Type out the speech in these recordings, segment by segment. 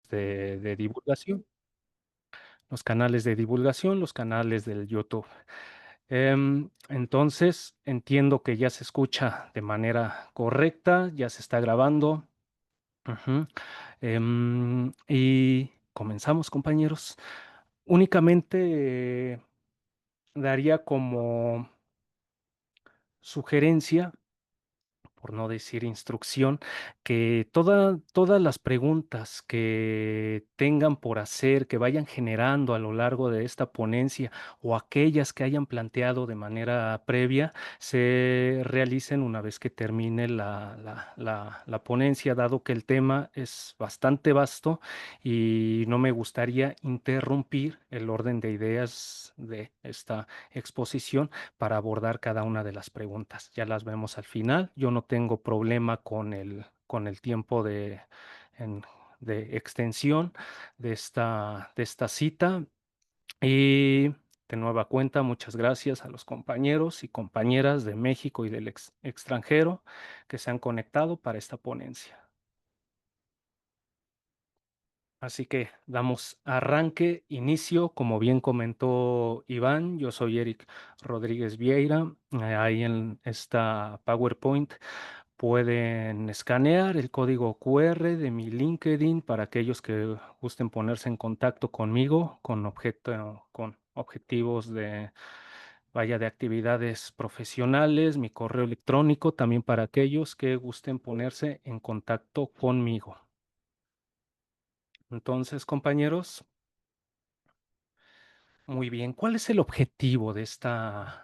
de divulgación, los canales de divulgación, los canales del YouTube. Entonces, entiendo que ya se escucha de manera correcta, ya se está grabando. Ujú. Y comenzamos, compañeros. Únicamente daría como sugerencia, por no decir instrucción, que todas las preguntas que tengan por hacer, que vayan generando a lo largo de esta ponencia o aquellas que hayan planteado de manera previa, se realicen una vez que termine la ponencia, dado que el tema es bastante vasto y no me gustaría interrumpir el orden de ideas de esta exposición para abordar cada una de las preguntas. Ya las vemos al final. Yo no tengo problema con el tiempo en- de extensión de esta cita. Y de nueva cuenta, muchas gracias a los compañeros y compañeras de México y del extranjero que se han conectado para esta ponencia. Así que damos arranque, inicio. Como bien comentó Iván, yo soy Eric Rodríguez Vieira. Ahí en esta PowerPoint pueden escanear el código QR de mi LinkedIn para aquellos que gusten ponerse en contacto conmigo con objetivos de actividades profesionales, mi correo electrónico también para aquellos que gusten ponerse en contacto conmigo. Entonces, compañeros, muy bien. ¿Cuál es el objetivo de esta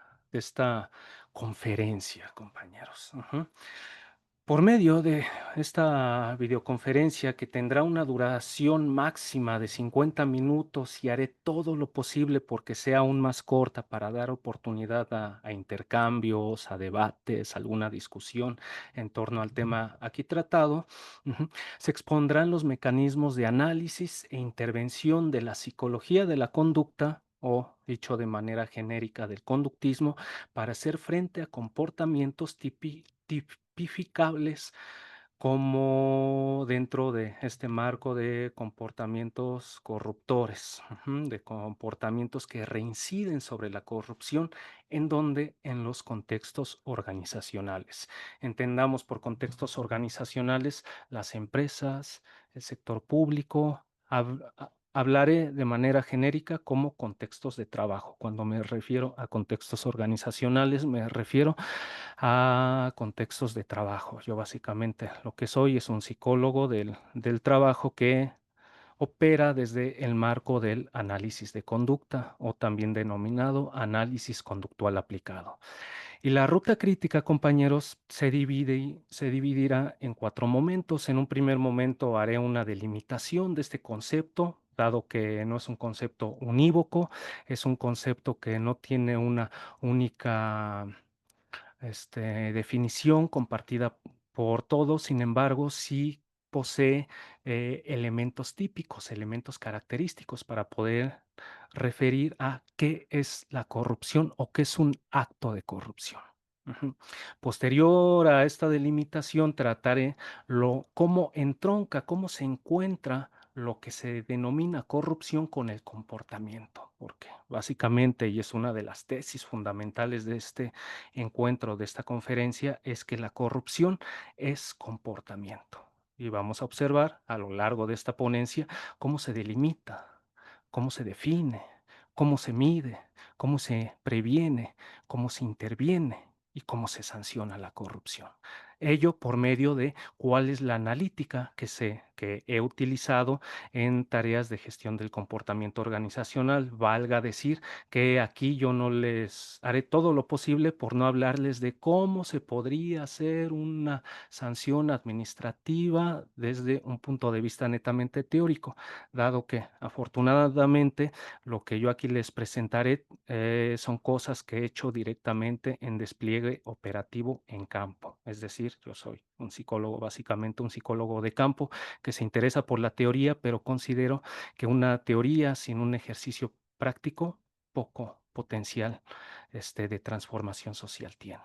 conferencia, compañeros? Ujú. Por medio de esta videoconferencia que tendrá una duración máxima de 50 minutos y haré todo lo posible porque sea aún más corta para dar oportunidad a intercambios, a debates, alguna discusión en torno al tema aquí tratado, ujú, se expondrán los mecanismos de análisis e intervención de la psicología de la conducta o, dicho de manera genérica, del conductismo para hacer frente a comportamientos tipificables como dentro de este marco de comportamientos corruptores, ujú, de comportamientos que reinciden sobre la corrupción, en donde en los contextos organizacionales. Entendamos por contextos organizacionales las empresas, el sector público. Hablaré de manera genérica como contextos de trabajo. Cuando me refiero a contextos organizacionales, me refiero a contextos de trabajo. Yo básicamente lo que soy es un psicólogo del trabajo que opera desde el marco del análisis de conducta o también denominado análisis conductual aplicado. Y la ruta crítica, compañeros, se dividirá en cuatro momentos. En un primer momento haré una delimitación de este concepto, dado que no es un concepto unívoco, es un concepto que no tiene una única definición compartida por todos. Sin embargo, sí posee elementos típicos, elementos característicos para poder referir a qué es la corrupción o qué es un acto de corrupción. Ujú. Posterior a esta delimitación, trataré cómo entronca, cómo se encuentra lo que se denomina corrupción con el comportamiento, porque básicamente, y es una de las tesis fundamentales de este encuentro, de esta conferencia, es que la corrupción es comportamiento. Y vamos a observar a lo largo de esta ponencia cómo se delimita, cómo se define, cómo se mide, cómo se previene, cómo se interviene y cómo se sanciona la corrupción. Ello por medio de cuál es la analítica que he utilizado en tareas de gestión del comportamiento organizacional. Valga decir que aquí yo no les haré todo lo posible por no hablarles de cómo se podría hacer una sanción administrativa desde un punto de vista netamente teórico, dado que afortunadamente lo que yo aquí les presentaré son cosas que he hecho directamente en despliegue operativo en campo. Es decir, yo soy un psicólogo, básicamente un psicólogo de campo que se interesa por la teoría, pero considero que una teoría sin un ejercicio práctico, poco potencial de transformación social tiene.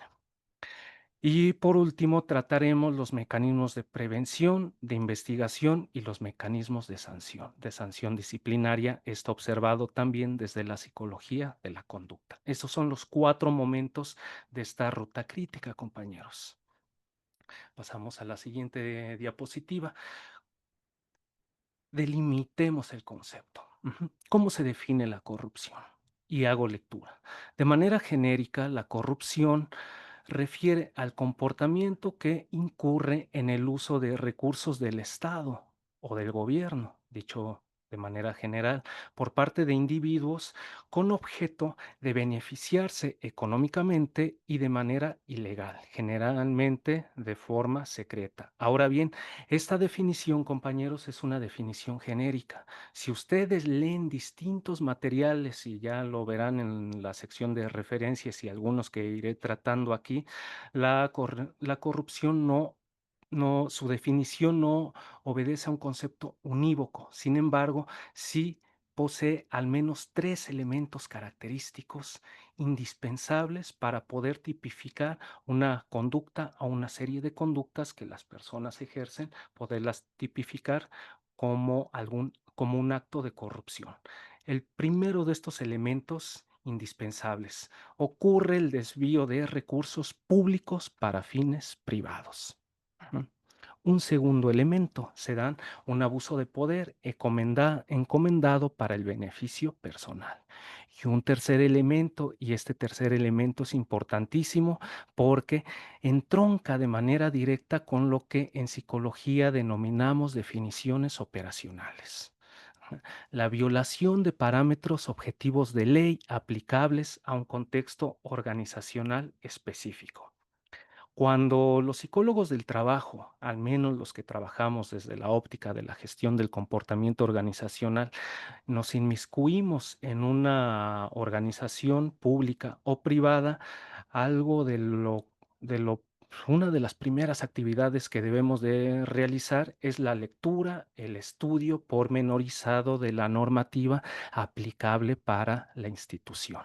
Y por último, trataremos los mecanismos de prevención, de investigación y los mecanismos de sanción disciplinaria, esto observado también desde la psicología de la conducta. Estos son los 4 momentos de esta ruta crítica, compañeros. Pasamos a la siguiente diapositiva. Delimitemos el concepto. Ujú. ¿Cómo se define la corrupción? Y hago lectura. De manera genérica, la corrupción refiere al comportamiento que incurre en el uso de recursos del Estado o del gobierno, dicho de manera general, por parte de individuos con objeto de beneficiarse económicamente y de manera ilegal, generalmente de forma secreta. Ahora bien, esta definición, compañeros, es una definición genérica. Si ustedes leen distintos materiales, y ya lo verán en la sección de referencias y algunos que iré tratando aquí, la corrupción su definición no obedece a un concepto unívoco. Sin embargo, sí posee al menos 3 elementos característicos indispensables para poder tipificar una conducta o una serie de conductas que las personas ejercen, poderlas tipificar como un acto de corrupción. El primero de estos elementos indispensables: ocurre el desvío de recursos públicos para fines privados. Ujú. Un segundo elemento: se dan un abuso de poder encomendado para el beneficio personal. Y un tercer elemento, y este tercer elemento es importantísimo porque entronca de manera directa con lo que en psicología denominamos definiciones operacionales: la violación de parámetros objetivos de ley aplicables a un contexto organizacional específico. Cuando los psicólogos del trabajo, al menos los que trabajamos desde la óptica de la gestión del comportamiento organizacional, nos inmiscuimos en una organización pública o privada, algo de lo, una de las primeras actividades que debemos de realizar es la lectura, el estudio pormenorizado de la normativa aplicable para la institución.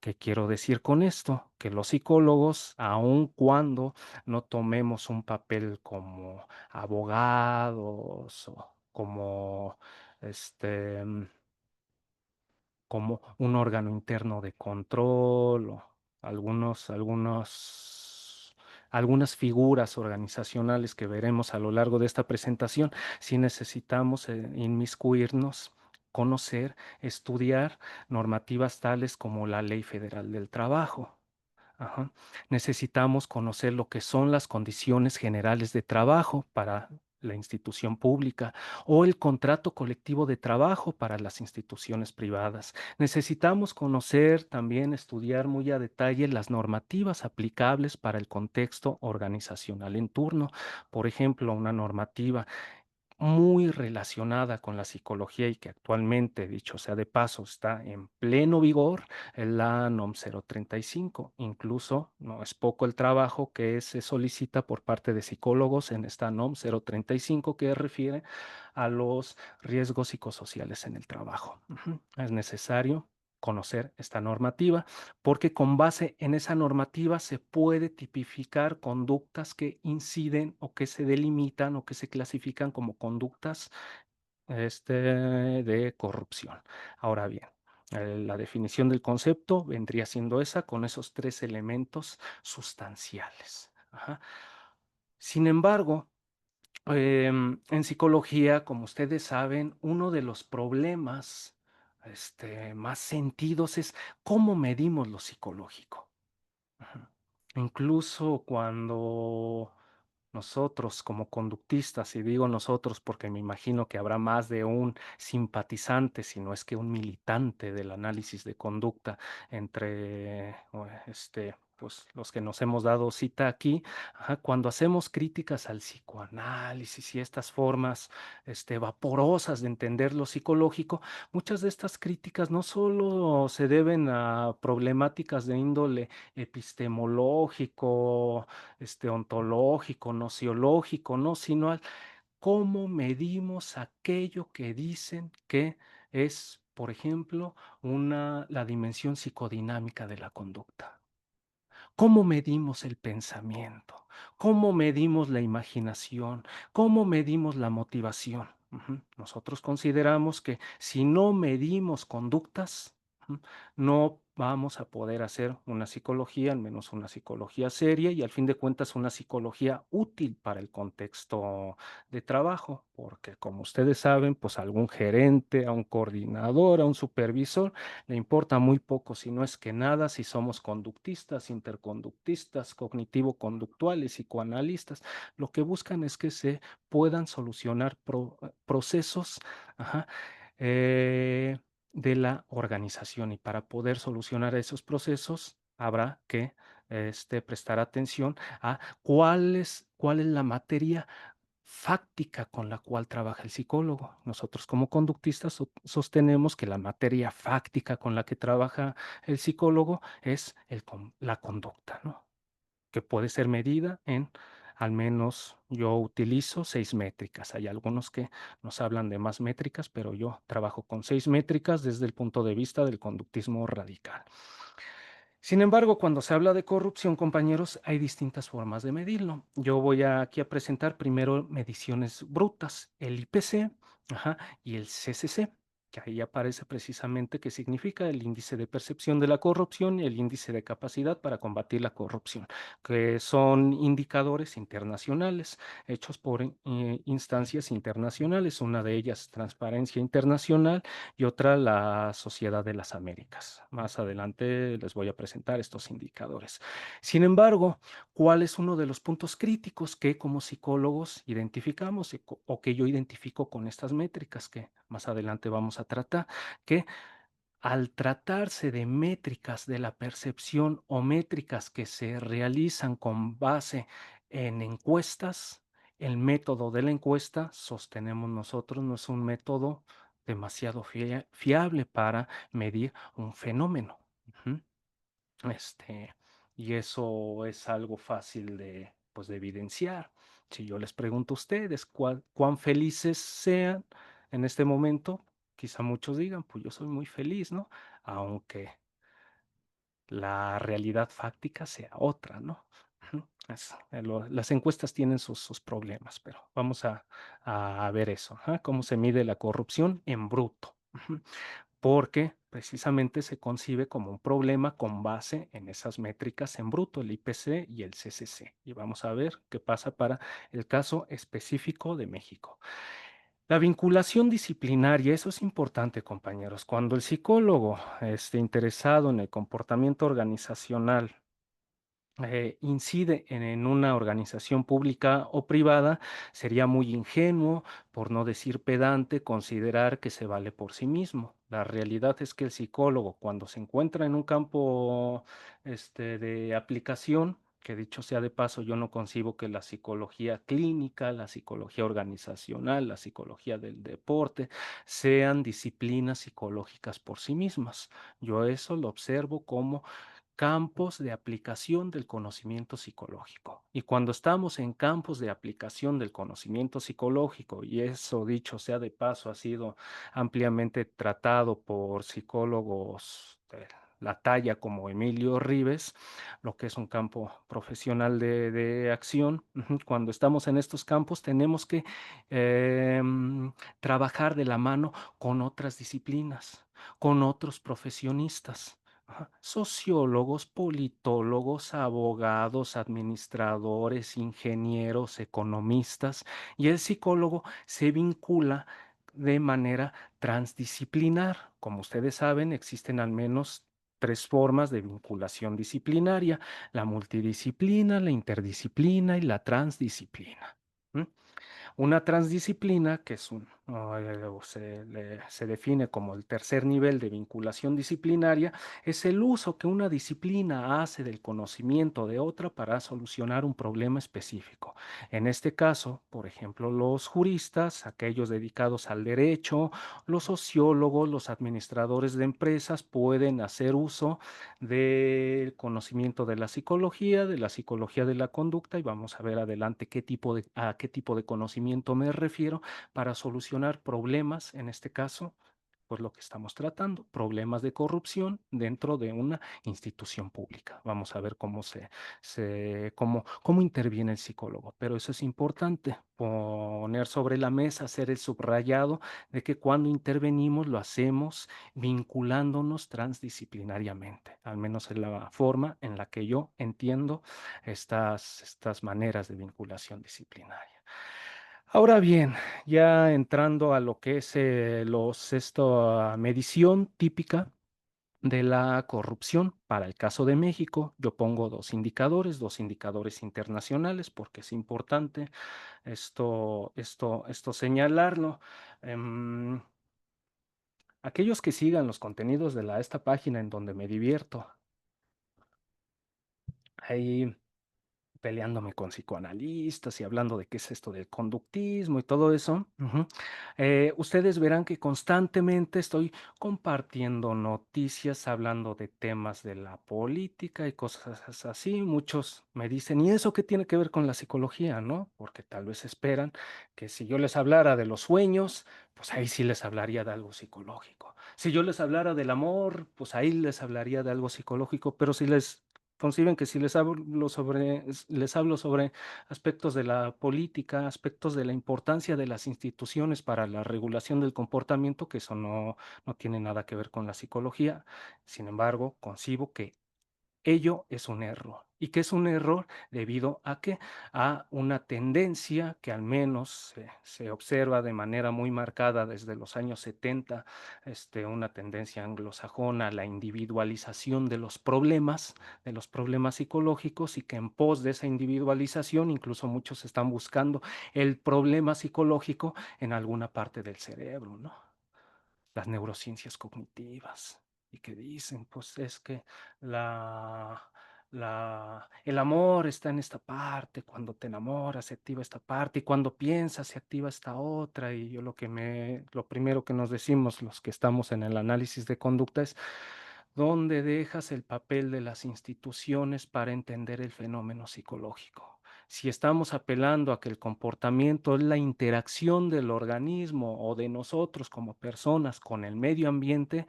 ¿Qué quiero decir con esto? Que los psicólogos, aun cuando no tomemos un papel como abogados o como este, como un órgano interno de control o algunas figuras organizacionales que veremos a lo largo de esta presentación, si necesitamos inmiscuirnos, conocer, estudiar normativas tales como la Ley Federal del Trabajo. Ajá. Necesitamos conocer lo que son las condiciones generales de trabajo para la institución pública o el contrato colectivo de trabajo para las instituciones privadas. Necesitamos conocer, también estudiar muy a detalle las normativas aplicables para el contexto organizacional en turno. Por ejemplo, una normativa muy relacionada con la psicología y que actualmente, dicho sea de paso, está en pleno vigor, es la NOM 035. Incluso no es poco el trabajo que se solicita por parte de psicólogos en esta NOM 035 que refiere a los riesgos psicosociales en el trabajo. Ujú. Es necesario conocer esta normativa porque con base en esa normativa se puede tipificar conductas que inciden o que se delimitan o que se clasifican como conductas de corrupción. Ahora bien, la definición del concepto vendría siendo esa con esos 3 elementos sustanciales. Ajá. Sin embargo, en psicología, como ustedes saben, uno de los problemas más sentidos es cómo medimos lo psicológico. Ujú. Incluso cuando nosotros como conductistas, y digo nosotros porque me imagino que habrá más de un simpatizante, si no es que un militante del análisis de conducta entre pues, los que nos hemos dado cita aquí, ajá, cuando hacemos críticas al psicoanálisis y estas formas vaporosas de entender lo psicológico, muchas de estas críticas no solo se deben a problemáticas de índole epistemológico, ontológico, nociológico, ¿no? Sino al cómo medimos aquello que dicen que es, por ejemplo, la dimensión psicodinámica de la conducta. ¿Cómo medimos el pensamiento? ¿Cómo medimos la imaginación? ¿Cómo medimos la motivación? Ujú. Nosotros consideramos que si no medimos conductas, ujú, no vamos a poder hacer una psicología, al menos una psicología seria y al fin de cuentas una psicología útil para el contexto de trabajo, porque como ustedes saben, pues a algún gerente, a un coordinador, a un supervisor, le importa muy poco, si no es que nada, si somos conductistas, interconductistas, cognitivo-conductuales, psicoanalistas. Lo que buscan es que se puedan solucionar procesos, ajá, eh, de la organización. Y para poder solucionar esos procesos, habrá que prestar atención a cuál es la materia fáctica con la cual trabaja el psicólogo. Nosotros como conductistas sostenemos que la materia fáctica con la que trabaja el psicólogo es la conducta, ¿no? Que puede ser medida en, al menos yo utilizo 6 métricas. Hay algunos que nos hablan de más métricas, pero yo trabajo con 6 métricas desde el punto de vista del conductismo radical. Sin embargo, cuando se habla de corrupción, compañeros, hay distintas formas de medirlo. Yo voy aquí a presentar primero mediciones brutas, el IPC, ajá, y el CCC, que ahí aparece precisamente qué significa el índice de percepción de la corrupción y el índice de capacidad para combatir la corrupción, que son indicadores internacionales hechos por instancias internacionales, una de ellas Transparencia Internacional y otra la Sociedad de las Américas. Más adelante les voy a presentar estos indicadores. Sin embargo, ¿cuál es uno de los puntos críticos que como psicólogos identificamos o que yo identifico con estas métricas que más adelante vamos a tratar? Que al tratarse de métricas de la percepción o métricas que se realizan con base en encuestas, el método de la encuesta, sostenemos nosotros, no es un método demasiado fiable para medir un fenómeno. Ujú. Este, y eso es algo fácil de, pues, de evidenciar. Si yo les pregunto a ustedes cuán felices sean en este momento, quizá muchos digan, pues yo soy muy feliz, ¿no? Aunque la realidad fáctica sea otra, ¿no? Ujú. Las encuestas tienen sus problemas, pero vamos a ver eso, ajá, cómo se mide la corrupción en bruto. Ujú. Porque precisamente se concibe como un problema con base en esas métricas en bruto, el IPC y el CCC. Y vamos a ver qué pasa para el caso específico de México. La vinculación disciplinaria, eso es importante, compañeros. Cuando el psicólogo esté interesado en el comportamiento organizacional incide en una organización pública o privada, sería muy ingenuo, por no decir pedante, considerar que se vale por sí mismo. La realidad es que el psicólogo, cuando se encuentra en un campo de aplicación, que dicho sea de paso, yo no concibo que la psicología clínica, la psicología organizacional, la psicología del deporte sean disciplinas psicológicas por sí mismas. Yo eso lo observo como campos de aplicación del conocimiento psicológico. Y cuando estamos en campos de aplicación del conocimiento psicológico, y eso dicho sea de paso, ha sido ampliamente tratado por psicólogos de la talla como Emilio Rives, lo que es un campo profesional de acción. Ujú. Cuando estamos en estos campos tenemos que trabajar de la mano con otras disciplinas, con otros profesionistas. Ajá. Sociólogos, politólogos, abogados, administradores, ingenieros, economistas, y el psicólogo se vincula de manera transdisciplinar. Como ustedes saben, existen al menos 3 formas de vinculación disciplinaria: la multidisciplina, la interdisciplina y la transdisciplina. ¿Mm? Una transdisciplina, que es se define como el tercer nivel de vinculación disciplinaria, es el uso que una disciplina hace del conocimiento de otra para solucionar un problema específico. En este caso, por ejemplo, los juristas, aquellos dedicados al derecho, los sociólogos, los administradores de empresas pueden hacer uso del conocimiento de la psicología de la conducta, y vamos a ver adelante a qué tipo de conocimiento me refiero para solucionar problemas, en este caso, pues lo que estamos tratando, problemas de corrupción dentro de una institución pública. Vamos a ver cómo interviene el psicólogo, pero eso es importante, poner sobre la mesa, hacer el subrayado de que cuando intervenimos lo hacemos vinculándonos transdisciplinariamente, al menos es la forma en la que yo entiendo estas maneras de vinculación disciplinaria. Ahora bien, ya entrando a lo que es esta medición típica de la corrupción, para el caso de México, yo pongo dos indicadores internacionales, porque es importante esto señalarlo. Em, Aquellos que sigan los contenidos de esta página en donde me divierto, ahí peleándome con psicoanalistas y hablando de qué es esto del conductismo y todo eso, ustedes verán que constantemente estoy compartiendo noticias, hablando de temas de la política y cosas así. Muchos me dicen, ¿y eso qué tiene que ver con la psicología, no? Porque tal vez esperan que si yo les hablara de los sueños, pues ahí sí les hablaría de algo psicológico. Si yo les hablara del amor, pues ahí les hablaría de algo psicológico, pero si les conciben que si les hablo sobre aspectos de la política, aspectos de la importancia de las instituciones para la regulación del comportamiento, que eso no tiene nada que ver con la psicología. Sin embargo, concibo que ello es un error. ¿Y qué es un error? Debido a que a una tendencia que al menos se observa de manera muy marcada desde los años 70, una tendencia anglosajona a la individualización de los problemas psicológicos, y que en pos de esa individualización incluso muchos están buscando el problema psicológico en alguna parte del cerebro, ¿no? Las neurociencias cognitivas y que dicen, pues es que la, el amor está en esta parte, cuando te enamoras se activa esta parte y cuando piensas se activa esta otra. Y yo lo primero que nos decimos los que estamos en el análisis de conducta es: ¿dónde dejas el papel de las instituciones para entender el fenómeno psicológico? Si estamos apelando a que el comportamiento es la interacción del organismo o de nosotros como personas con el medio ambiente,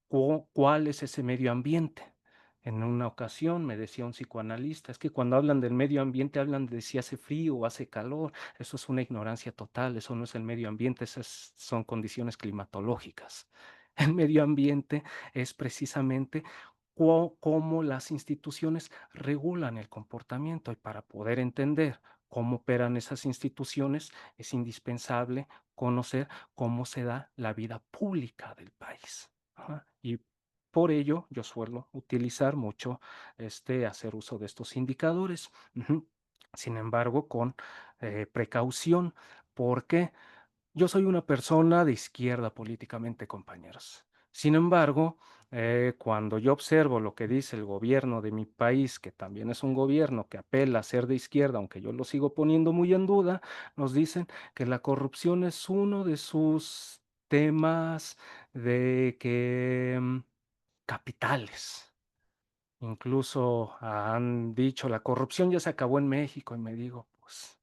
¿cuál es ese medio ambiente? En una ocasión me decía un psicoanalista, es que cuando hablan del medio ambiente hablan de si hace frío o hace calor. Eso es una ignorancia total, eso no es el medio ambiente, esas son condiciones climatológicas. El medio ambiente es precisamente cómo las instituciones regulan el comportamiento, y para poder entender cómo operan esas instituciones es indispensable conocer cómo se da la vida pública del país. Ajá. Y por ello yo suelo utilizar mucho, hacer uso de estos indicadores. Ujú. Sin embargo, con precaución, porque yo soy una persona de izquierda políticamente, compañeros. Sin embargo, cuando yo observo lo que dice el gobierno de mi país, que también es un gobierno que apela a ser de izquierda, aunque yo lo sigo poniendo muy en duda, nos dicen que la corrupción es uno de sus temas de que capitales. Incluso han dicho, la corrupción ya se acabó en México, y me digo, pues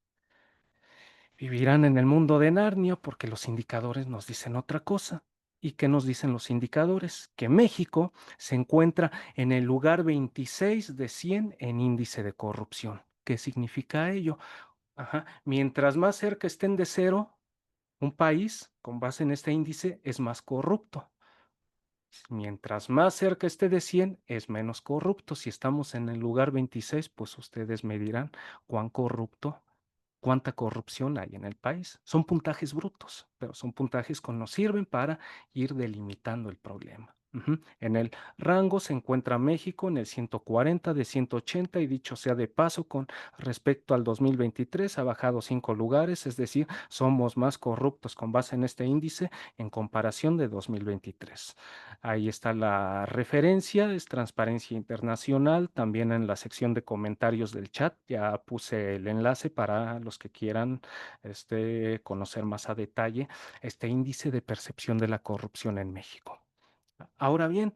vivirán en el mundo de Narnia, porque los indicadores nos dicen otra cosa. ¿Y qué nos dicen los indicadores? Que México se encuentra en el lugar 26 de 100 en índice de corrupción. ¿Qué significa ello? Ajá. Mientras más cerca estén de cero, un país con base en este índice es más corrupto. Mientras más cerca esté de 100, es menos corrupto. Si estamos en el lugar 26, pues ustedes me dirán cuán corrupto, cuánta corrupción hay en el país. Son puntajes brutos, pero son puntajes que nos sirven para ir delimitando el problema. En el rango se encuentra México en el 140 de 180, y dicho sea de paso, con respecto al 2023 ha bajado 5 lugares, es decir, somos más corruptos con base en este índice en comparación de 2023. Ahí está la referencia, es Transparencia Internacional. También en la sección de comentarios del chat ya puse el enlace para los que quieran conocer más a detalle este índice de percepción de la corrupción en México. Ahora bien,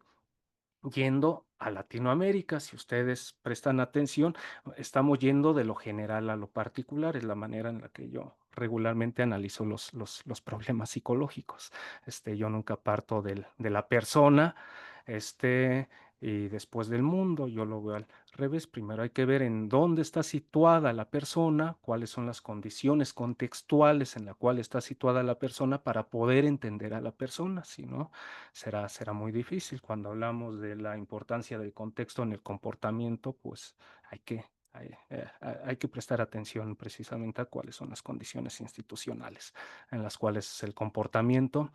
yendo a Latinoamérica, si ustedes prestan atención, estamos yendo de lo general a lo particular, es la manera en la que yo regularmente analizo los problemas psicológicos. Yo nunca parto de la persona, este, y después del mundo. Yo lo veo al revés. Primero hay que ver en dónde está situada la persona, cuáles son las condiciones contextuales en la cual está situada la persona para poder entender a la persona. Si no, será muy difícil. Cuando hablamos de la importancia del contexto en el comportamiento, pues hay que prestar atención precisamente a cuáles son las condiciones institucionales en las cuales el comportamiento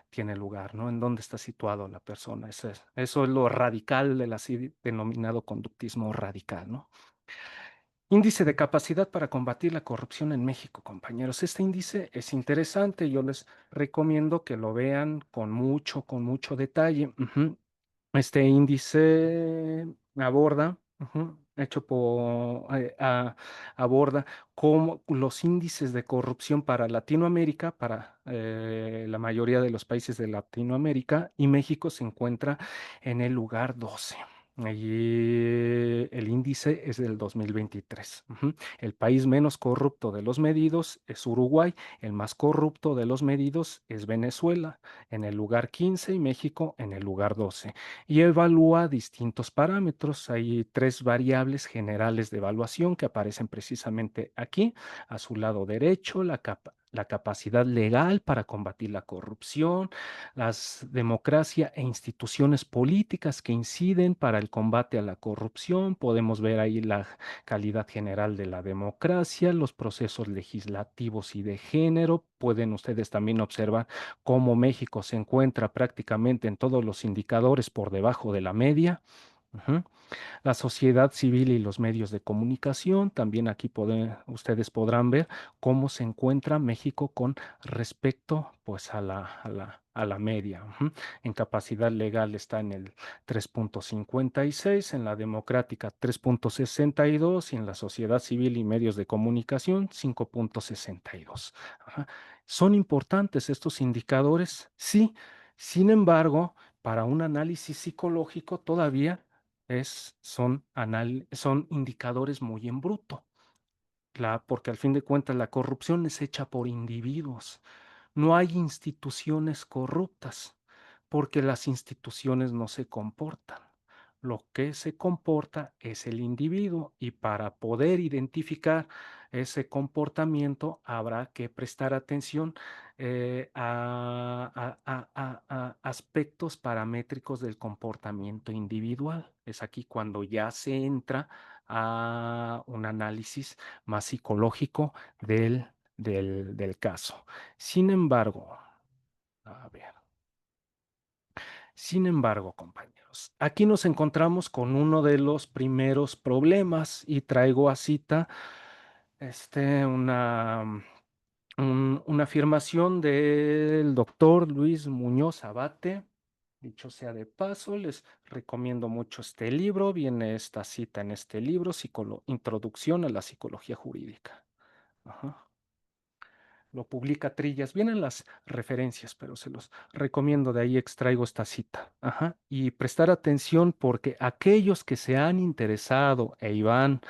tiene lugar, ¿no? En dónde está situado la persona. Eso es lo radical del así denominado conductismo radical, ¿no? Índice de capacidad para combatir la corrupción en México, compañeros. Este índice es interesante. Yo les recomiendo que lo vean con mucho detalle. Ujú. Este índice aborda, hecho aborda cómo los índices de corrupción para Latinoamérica, para la mayoría de los países de Latinoamérica, y México se encuentra en el lugar 12. Allí el índice es del 2023. El país menos corrupto de los medidos es Uruguay, el más corrupto de los medidos es Venezuela, en el lugar 15 y México en el lugar 12 y evalúa distintos parámetros. Hay tres variables generales de evaluación que aparecen precisamente aquí, a su lado derecho, la capacidad legal para combatir la corrupción, las democracia e instituciones políticas que inciden para el combate a la corrupción. Podemos ver ahí la calidad general de la democracia, los procesos legislativos y de género. Pueden ustedes también observar cómo México se encuentra prácticamente en todos los indicadores por debajo de la media. Ujú. La sociedad civil y los medios de comunicación, también aquí ustedes podrán ver cómo se encuentra México con respecto pues a la media. En capacidad legal está en el 3.56, en la democrática 3.62 y en la sociedad civil y medios de comunicación 5.62. Ajá. ¿Son importantes estos indicadores? Sí. Sin embargo, para un análisis psicológico todavía son indicadores muy en bruto, porque al fin de cuentas la corrupción es hecha por individuos. No hay instituciones corruptas, porque las instituciones no se comportan. Lo que se comporta es el individuo y para poder identificar ese comportamiento habrá que prestar atención a aspectos paramétricos del comportamiento individual. Es aquí cuando ya se entra a un análisis más psicológico del caso. Sin embargo, a ver, sin embargo, compañeros, aquí nos encontramos con uno de los primeros problemas y traigo a cita una afirmación del doctor Luis Muñoz Abate. Dicho sea de paso, les recomiendo mucho este libro. Viene esta cita en este libro, Introducción a la Psicología Jurídica. Ajá. Lo publica Trillas. Vienen las referencias, pero se los recomiendo. De ahí extraigo esta cita. Ajá. Y prestar atención porque aquellos que se han interesado, e Iván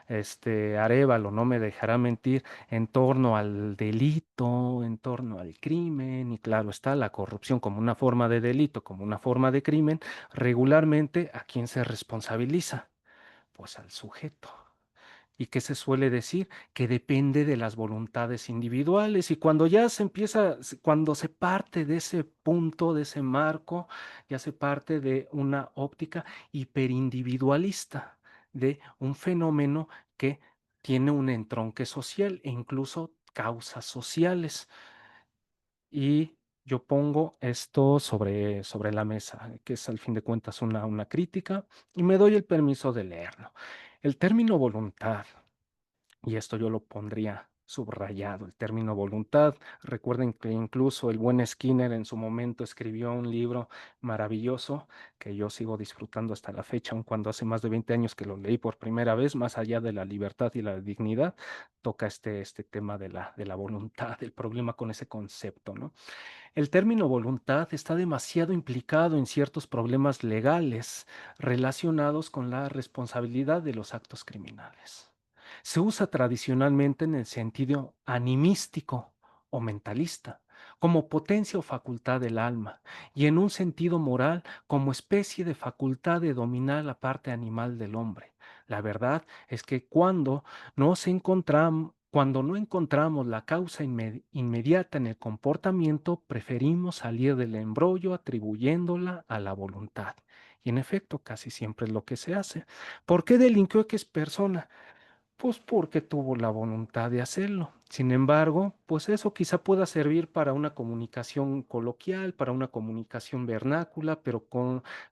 Arévalo no me dejará mentir, en torno al delito, en torno al crimen, y claro está, la corrupción como una forma de delito, como una forma de crimen, regularmente, ¿a quién se responsabiliza? Pues al sujeto. ¿Y qué se suele decir? Que depende de las voluntades individuales. Y cuando ya se empieza, cuando se parte de ese punto, de ese marco, ya se parte de una óptica hiperindividualista, de un fenómeno que tiene un entronque social e incluso causas sociales. Y yo pongo esto sobre la mesa, que es al fin de cuentas una crítica, y me doy el permiso de leerlo. El término voluntad, y esto yo lo pondría subrayado, el término voluntad. Recuerden que incluso el buen Skinner en su momento escribió un libro maravilloso que yo sigo disfrutando hasta la fecha, aun cuando hace más de 20 años que lo leí por primera vez, más allá de la libertad y la dignidad, toca este tema de la voluntad, el problema con ese concepto, ¿no? El término voluntad está demasiado implicado en ciertos problemas legales relacionados con la responsabilidad de los actos criminales. Se usa tradicionalmente en el sentido animístico o mentalista, como potencia o facultad del alma, y en un sentido moral como especie de facultad de dominar la parte animal del hombre. La verdad es que cuando no encontramos la causa inmediata en el comportamiento, preferimos salir del embrollo atribuyéndola a la voluntad. Y en efecto, casi siempre es lo que se hace. ¿Por qué delinquió X persona? Pues porque tuvo la voluntad de hacerlo. Sin embargo, pues eso quizá pueda servir para una comunicación coloquial, para una comunicación vernácula, pero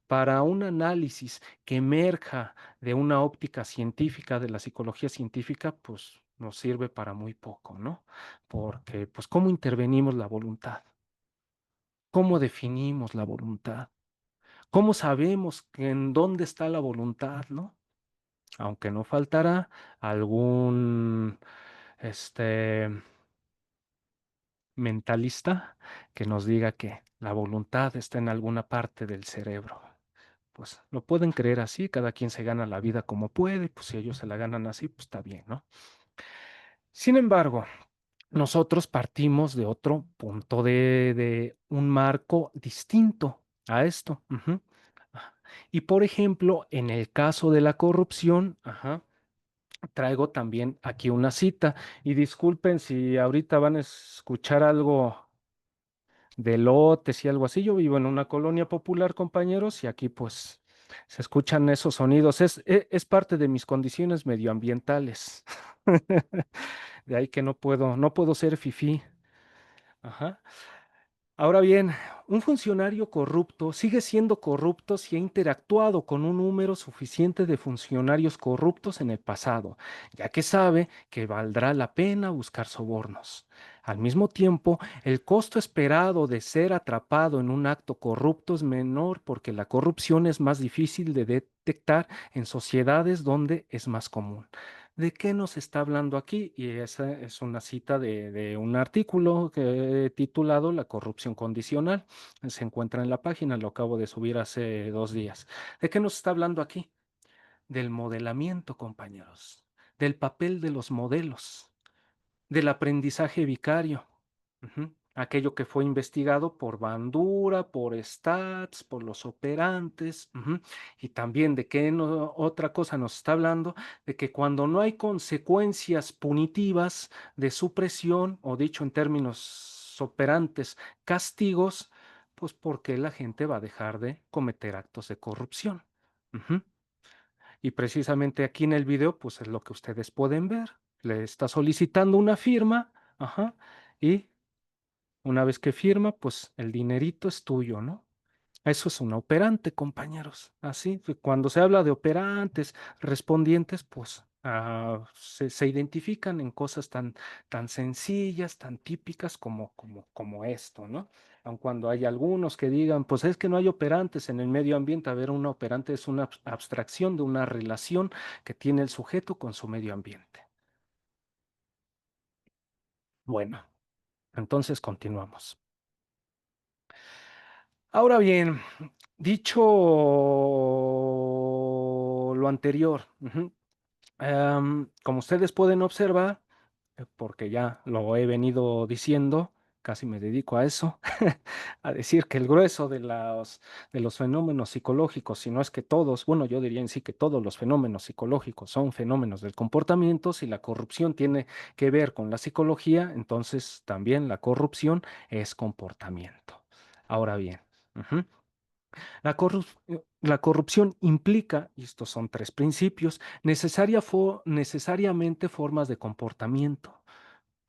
para un análisis que emerja de una óptica científica, de la psicología científica, pues nos sirve para muy poco, ¿no? Porque, pues, ¿cómo intervenimos la voluntad? ¿Cómo definimos la voluntad? ¿Cómo sabemos en dónde está la voluntad, ¿no? Aunque no faltará algún este mentalista que nos diga que la voluntad está en alguna parte del cerebro. Pues lo pueden creer así, cada quien se gana la vida como puede, pues si ellos se la ganan así, pues está bien, ¿no? Sin embargo, nosotros partimos de otro punto de un marco distinto a esto. Ujú. Y por ejemplo, en el caso de la corrupción, traigo también aquí una cita y disculpen si ahorita van a escuchar algo de lotes y algo así. Yo vivo en una colonia popular, compañeros, y aquí pues se escuchan esos sonidos. Es parte de mis condiciones medioambientales. De ahí que no puedo ser fifí. Ajá. Ahora bien, un funcionario corrupto sigue siendo corrupto si ha interactuado con un número suficiente de funcionarios corruptos en el pasado, ya que sabe que valdrá la pena buscar sobornos. Al mismo tiempo, el costo esperado de ser atrapado en un acto corrupto es menor porque la corrupción es más difícil de detectar en sociedades donde es más común. ¿De qué nos está hablando aquí? Y esa es una cita de un artículo que he titulado La corrupción condicional. Se encuentra en la página, lo acabo de subir hace 2 días. ¿De qué nos está hablando aquí? Del modelamiento, compañeros, del papel de los modelos, del aprendizaje vicario. Ujú. Aquello que fue investigado por Bandura, por Stats, por los operantes, y también de qué otra cosa nos está hablando, de que cuando no hay consecuencias punitivas de supresión, o dicho en términos operantes, castigos, pues porque la gente va a dejar de cometer actos de corrupción. Ujú. Y precisamente aquí en el video, pues es lo que ustedes pueden ver. Le está solicitando una firma, y una vez que firma, pues el dinerito es tuyo, ¿no? Eso es un operante, compañeros. Así, cuando se habla de operantes, respondientes, pues se identifican en cosas tan sencillas, tan típicas como esto, ¿no? Aun cuando hay algunos que digan, pues es que no hay operantes en el medio ambiente. A ver, un operante es una abstracción de una relación que tiene el sujeto con su medio ambiente. Bueno, entonces continuamos. Ahora bien, dicho lo anterior, como ustedes pueden observar, porque ya lo he venido diciendo, casi me dedico a eso, a decir que el grueso de los fenómenos psicológicos, si no es que todos, bueno, yo diría en sí que todos los fenómenos psicológicos son fenómenos del comportamiento. Si la corrupción tiene que ver con la psicología, entonces también la corrupción es comportamiento. Ahora bien, ujú, la corrupción implica, y estos son tres principios, necesariamente formas de comportamiento.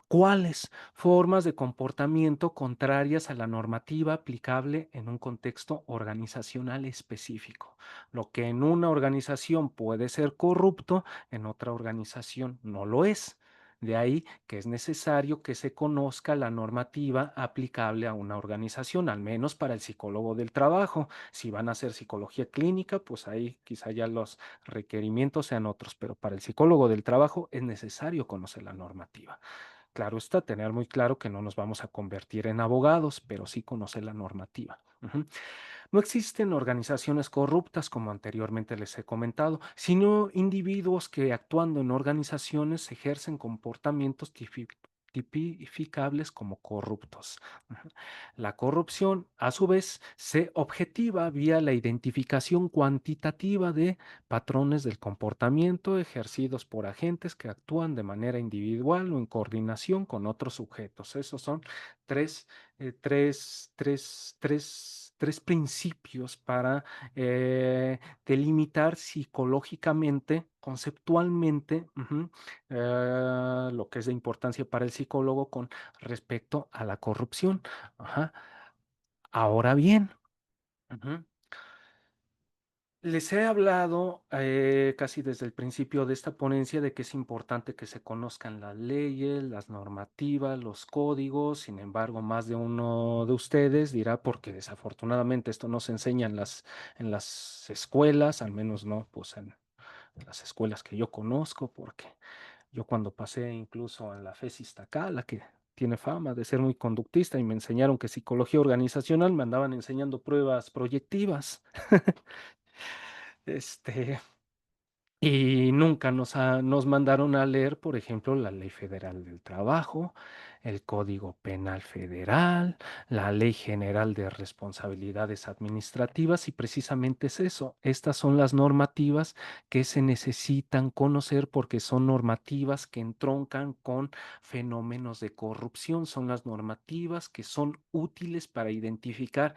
¿Cuáles? Formas de comportamiento contrarias a la normativa aplicable en un contexto organizacional específico. Lo que en una organización puede ser corrupto, en otra organización no lo es. De ahí que es necesario que se conozca la normativa aplicable a una organización, al menos para el psicólogo del trabajo. Si van a hacer psicología clínica, pues ahí quizá ya los requerimientos sean otros, pero para el psicólogo del trabajo es necesario conocer la normativa. Claro está, tener muy claro que no nos vamos a convertir en abogados, pero sí conocer la normativa. Ujú. No existen organizaciones corruptas, como anteriormente les he comentado, sino individuos que actuando en organizaciones ejercen comportamientos tipificables como corruptos. Ujú. La corrupción, a su vez, se objetiva vía la identificación cuantitativa de patrones del comportamiento ejercidos por agentes que actúan de manera individual o en coordinación con otros sujetos. Esos son tres tres principios para delimitar psicológicamente, conceptualmente, lo que es de importancia para el psicólogo con respecto a la corrupción. Ajá. Ahora bien, ujú, les he hablado casi desde el principio de esta ponencia de que es importante que se conozcan las leyes, las normativas, los códigos. Sin embargo, más de uno de ustedes dirá, porque desafortunadamente esto no se enseña en las escuelas, al menos no, pues en las escuelas que yo conozco, porque yo cuando pasé incluso en la FES Iztacala, que tiene fama de ser muy conductista, y me enseñaron que psicología organizacional, me andaban enseñando pruebas proyectivas. Este, y nunca nos mandaron a leer, por ejemplo, la Ley Federal del Trabajo, el Código Penal Federal, la Ley General de Responsabilidades Administrativas, y precisamente es eso. Estas son las normativas que se necesitan conocer porque son normativas que entroncan con fenómenos de corrupción, son las normativas que son útiles para identificar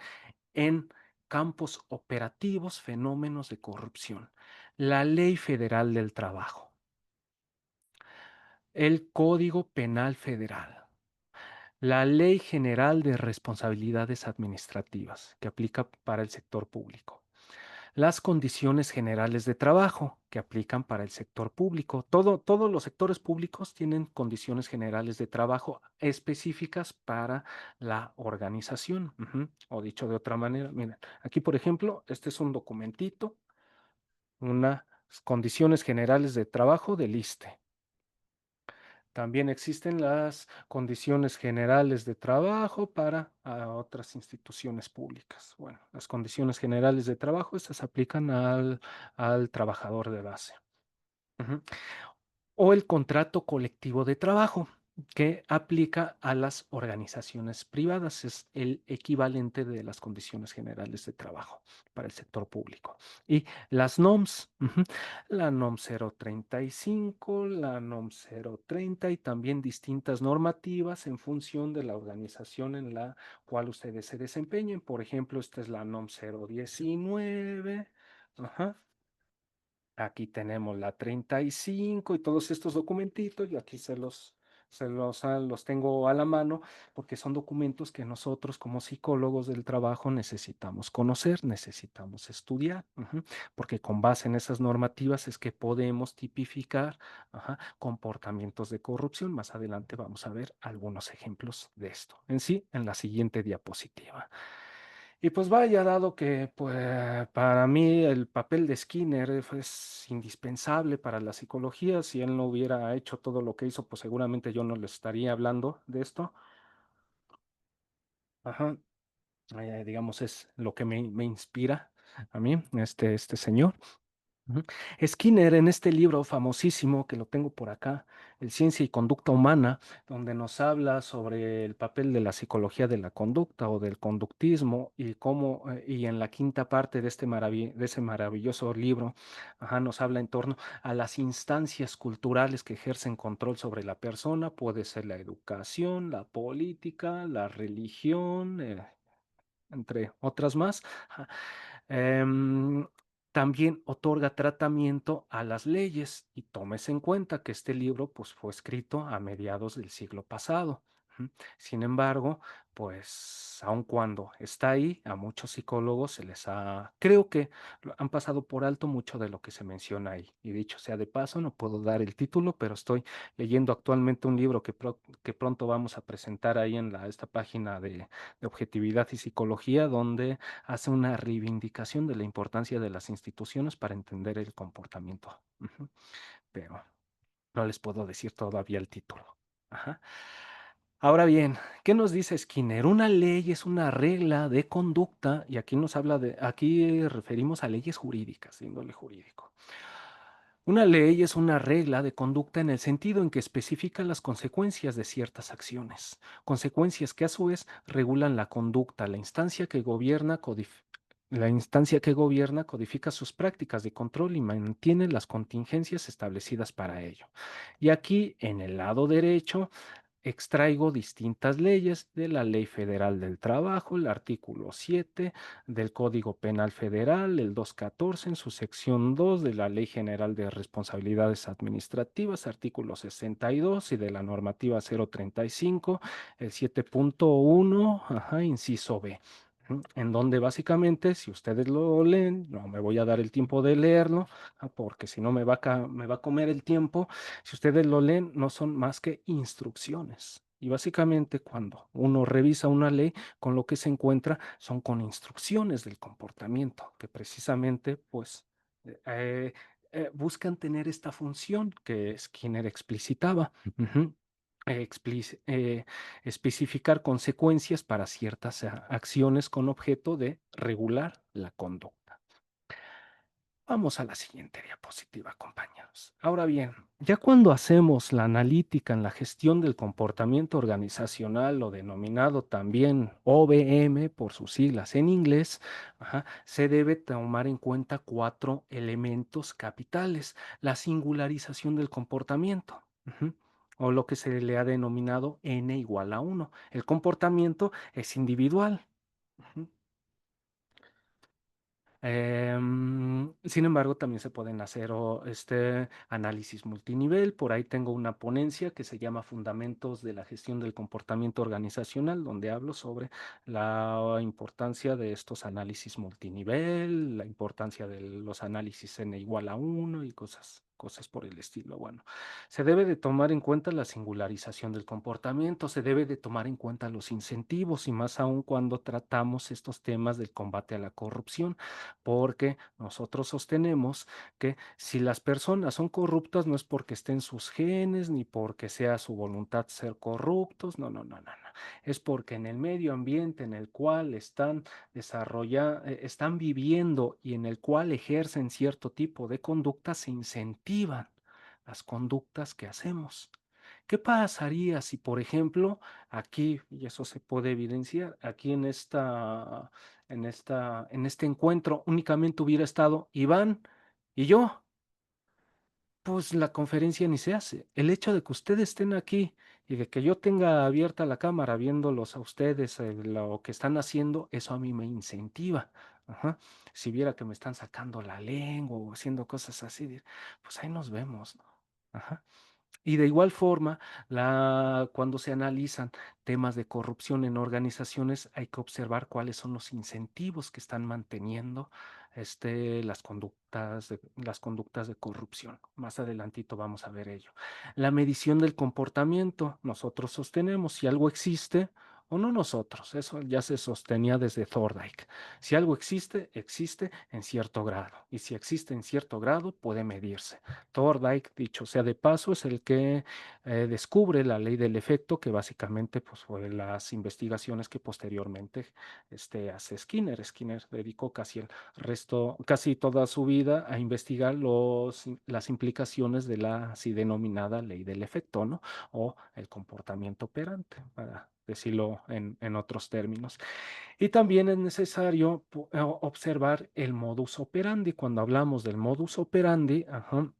en campos operativos fenómenos de corrupción. La Ley Federal del Trabajo, el Código Penal Federal, la Ley General de Responsabilidades Administrativas, que aplica para el sector público, las condiciones generales de trabajo, que aplican para el sector público. Todos los sectores públicos tienen condiciones generales de trabajo específicas para la organización. O dicho de otra manera, miren, aquí por ejemplo, este es un documentito, unas condiciones generales de trabajo del ISSSTE. También existen las condiciones generales de trabajo para otras instituciones públicas. Bueno, las condiciones generales de trabajo, estas aplican al trabajador de base. Ujú. O el contrato colectivo de trabajo, que aplica a las organizaciones privadas. Es el equivalente de las condiciones generales de trabajo para el sector público. Y las NOMS, la NOM 035, la NOM 030 y también distintas normativas en función de la organización en la cual ustedes se desempeñen. Por ejemplo, esta es la NOM 019. Ajá. Aquí tenemos la 35 y todos estos documentitos. Yo aquí los tengo a la mano porque son documentos que nosotros como psicólogos del trabajo necesitamos conocer, necesitamos estudiar, porque con base en esas normativas es que podemos tipificar, comportamientos de corrupción. Más adelante vamos a ver algunos ejemplos de esto en sí en la siguiente diapositiva. Y pues vaya, dado que pues, para mí el papel de Skinner es indispensable para la psicología. Si él no hubiera hecho todo lo que hizo, pues seguramente yo no le estaría hablando de esto. Ajá. Digamos, es lo que me inspira a mí, este señor. Ujú. Skinner, en este libro famosísimo que lo tengo por acá, El Ciencia y Conducta Humana, donde nos habla sobre el papel de la psicología de la conducta o del conductismo y cómo, y en la quinta parte de de ese maravilloso libro, nos habla en torno a las instancias culturales que ejercen control sobre la persona. Puede ser la educación, la política, la religión, entre otras más. Ajá. Em, También otorga tratamiento a las leyes, y tómese en cuenta que este libro pues, fue escrito a mediados del siglo pasado. Ujú. Sin embargo, pues aun cuando está ahí, a muchos psicólogos creo que han pasado por alto mucho de lo que se menciona ahí. Y dicho sea de paso, no puedo dar el título, pero estoy leyendo actualmente un libro que pronto vamos a presentar ahí en esta página de objetividad y psicología, donde hace una reivindicación de la importancia de las instituciones para entender el comportamiento. Pero no les puedo decir todavía el título. Ajá. Ahora bien, ¿qué nos dice Skinner? Una ley es una regla de conducta, y aquí nos habla de, aquí referimos a leyes jurídicas, de índole jurídico. Una ley es una regla de conducta en el sentido en que especifica las consecuencias de ciertas acciones, consecuencias que a su vez regulan la conducta, la instancia que gobierna codifica sus prácticas de control y mantiene las contingencias establecidas para ello. Y aquí, en el lado derecho, extraigo distintas leyes de la Ley Federal del Trabajo, el artículo 7 del Código Penal Federal, el 214 en su sección 2 de la Ley General de Responsabilidades Administrativas, artículo 62 y de la normativa 035, el 7.1, ajá, inciso B. En donde básicamente, si ustedes lo leen, no me voy a dar el tiempo de leerlo, porque si no me va a comer el tiempo. Si ustedes lo leen, no son más que instrucciones. Y básicamente cuando uno revisa una ley, con lo que se encuentra son con instrucciones del comportamiento, que precisamente pues eh, buscan tener esta función que Skinner explicitaba. Ujú. Explici- eh, Especificar consecuencias para ciertas acciones con objeto de regular la conducta. Vamos a la siguiente diapositiva, compañeros. Ahora bien, ya cuando hacemos la analítica en la gestión del comportamiento organizacional, o denominado también OBM por sus siglas en inglés, ajá, se debe tomar en cuenta cuatro elementos capitales. La singularización del comportamiento, ujú, o lo que se le ha denominado N igual a uno. El comportamiento es individual. Ujú. Sin embargo, también se pueden hacer análisis multinivel. Por ahí tengo una ponencia que se llama Fundamentos de la Gestión del Comportamiento Organizacional, donde hablo sobre la importancia de estos análisis multinivel, la importancia de los análisis n igual a uno y cosas por el estilo. Bueno, se debe de tomar en cuenta la singularización del comportamiento, se debe de tomar en cuenta los incentivos y más aún cuando tratamos estos temas del combate a la corrupción, porque nosotros sostenemos que si las personas son corruptas no es porque estén sus genes ni porque sea su voluntad ser corruptos, no, no, no, no, no. Es porque en el medio ambiente en el cual están están viviendo y en el cual ejercen cierto tipo de conducta, se incentivan las conductas que hacemos. ¿Qué pasaría si, por ejemplo, aquí, y eso se puede evidenciar, aquí en este encuentro únicamente hubiera estado Iván y yo? Pues la conferencia ni se hace. El hecho de que ustedes estén aquí y de que yo tenga abierta la cámara viéndolos a ustedes, lo que están haciendo, eso a mí me incentiva. Ajá. Si viera que me están sacando la lengua o haciendo cosas así, pues ahí nos vemos, ¿no? Ajá. Y de igual forma, cuando se analizan temas de corrupción en organizaciones, hay que observar cuáles son los incentivos que están manteniendo las conductas de corrupción. Más adelantito vamos a ver ello. La medición del comportamiento. Nosotros sostenemos si algo existe o no nosotros. Eso ya se sostenía desde Thorndike. Si algo existe, existe en cierto grado. Y si existe en cierto grado, puede medirse. Thorndike, dicho sea de paso, es el que descubre la ley del efecto, que básicamente pues, fue las investigaciones que posteriormente hace Skinner. Skinner dedicó casi toda su vida a investigar las implicaciones de la así denominada ley del efecto, ¿no? O el comportamiento operante, para decirlo en otros términos. Y también es necesario observar el modus operandi. Cuando hablamos del modus operandi, ajá,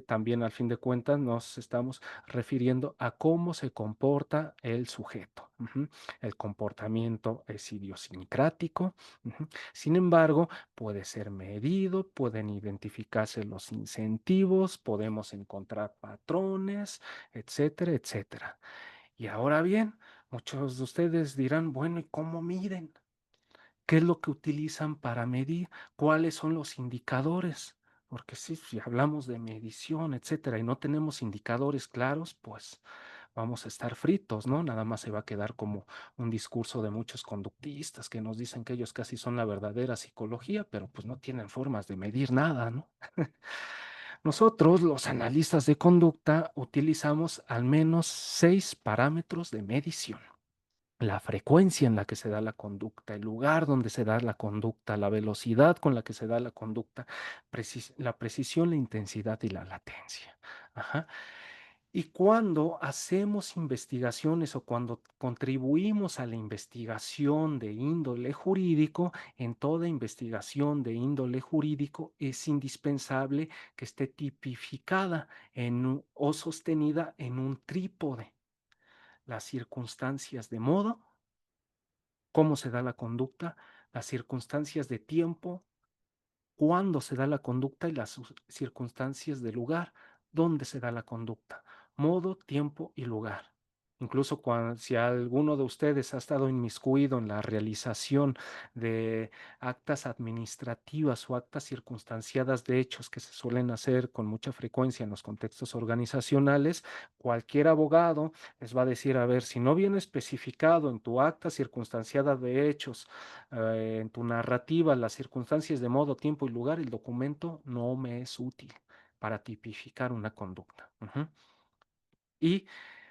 también al fin de cuentas nos estamos refiriendo a cómo se comporta el sujeto. Ujú. El comportamiento es idiosincrático. Ujú. Sin embargo, puede ser medido, pueden identificarse los incentivos, podemos encontrar patrones, etcétera, etcétera. Y ahora bien, muchos de ustedes dirán, bueno, ¿y cómo miden? ¿Qué es lo que utilizan para medir? ¿Cuáles son los indicadores? Porque si hablamos de medición, etcétera, y no tenemos indicadores claros, pues vamos a estar fritos, ¿no? Nada más se va a quedar como un discurso de muchos conductistas que nos dicen que ellos casi son la verdadera psicología, pero pues no tienen formas de medir nada, ¿no? Nosotros, los analistas de conducta, utilizamos al menos 6 parámetros de medición: la frecuencia en la que se da la conducta, el lugar donde se da la conducta, la velocidad con la que se da la conducta, la precisión, la intensidad y la latencia. Ajá. Y cuando hacemos investigaciones o cuando contribuimos a la investigación de índole jurídico, en toda investigación de índole jurídico es indispensable que esté tipificada o sostenida en un trípode: las circunstancias de modo, cómo se da la conducta; las circunstancias de tiempo, cuándo se da la conducta; y las circunstancias de lugar, dónde se da la conducta. Modo, tiempo y lugar. Incluso si alguno de ustedes ha estado inmiscuido en la realización de actas administrativas o actas circunstanciadas de hechos que se suelen hacer con mucha frecuencia en los contextos organizacionales, cualquier abogado les va a decir: a ver, si no viene especificado en tu acta circunstanciada de hechos, en tu narrativa, las circunstancias de modo, tiempo y lugar, el documento no me es útil para tipificar una conducta. Y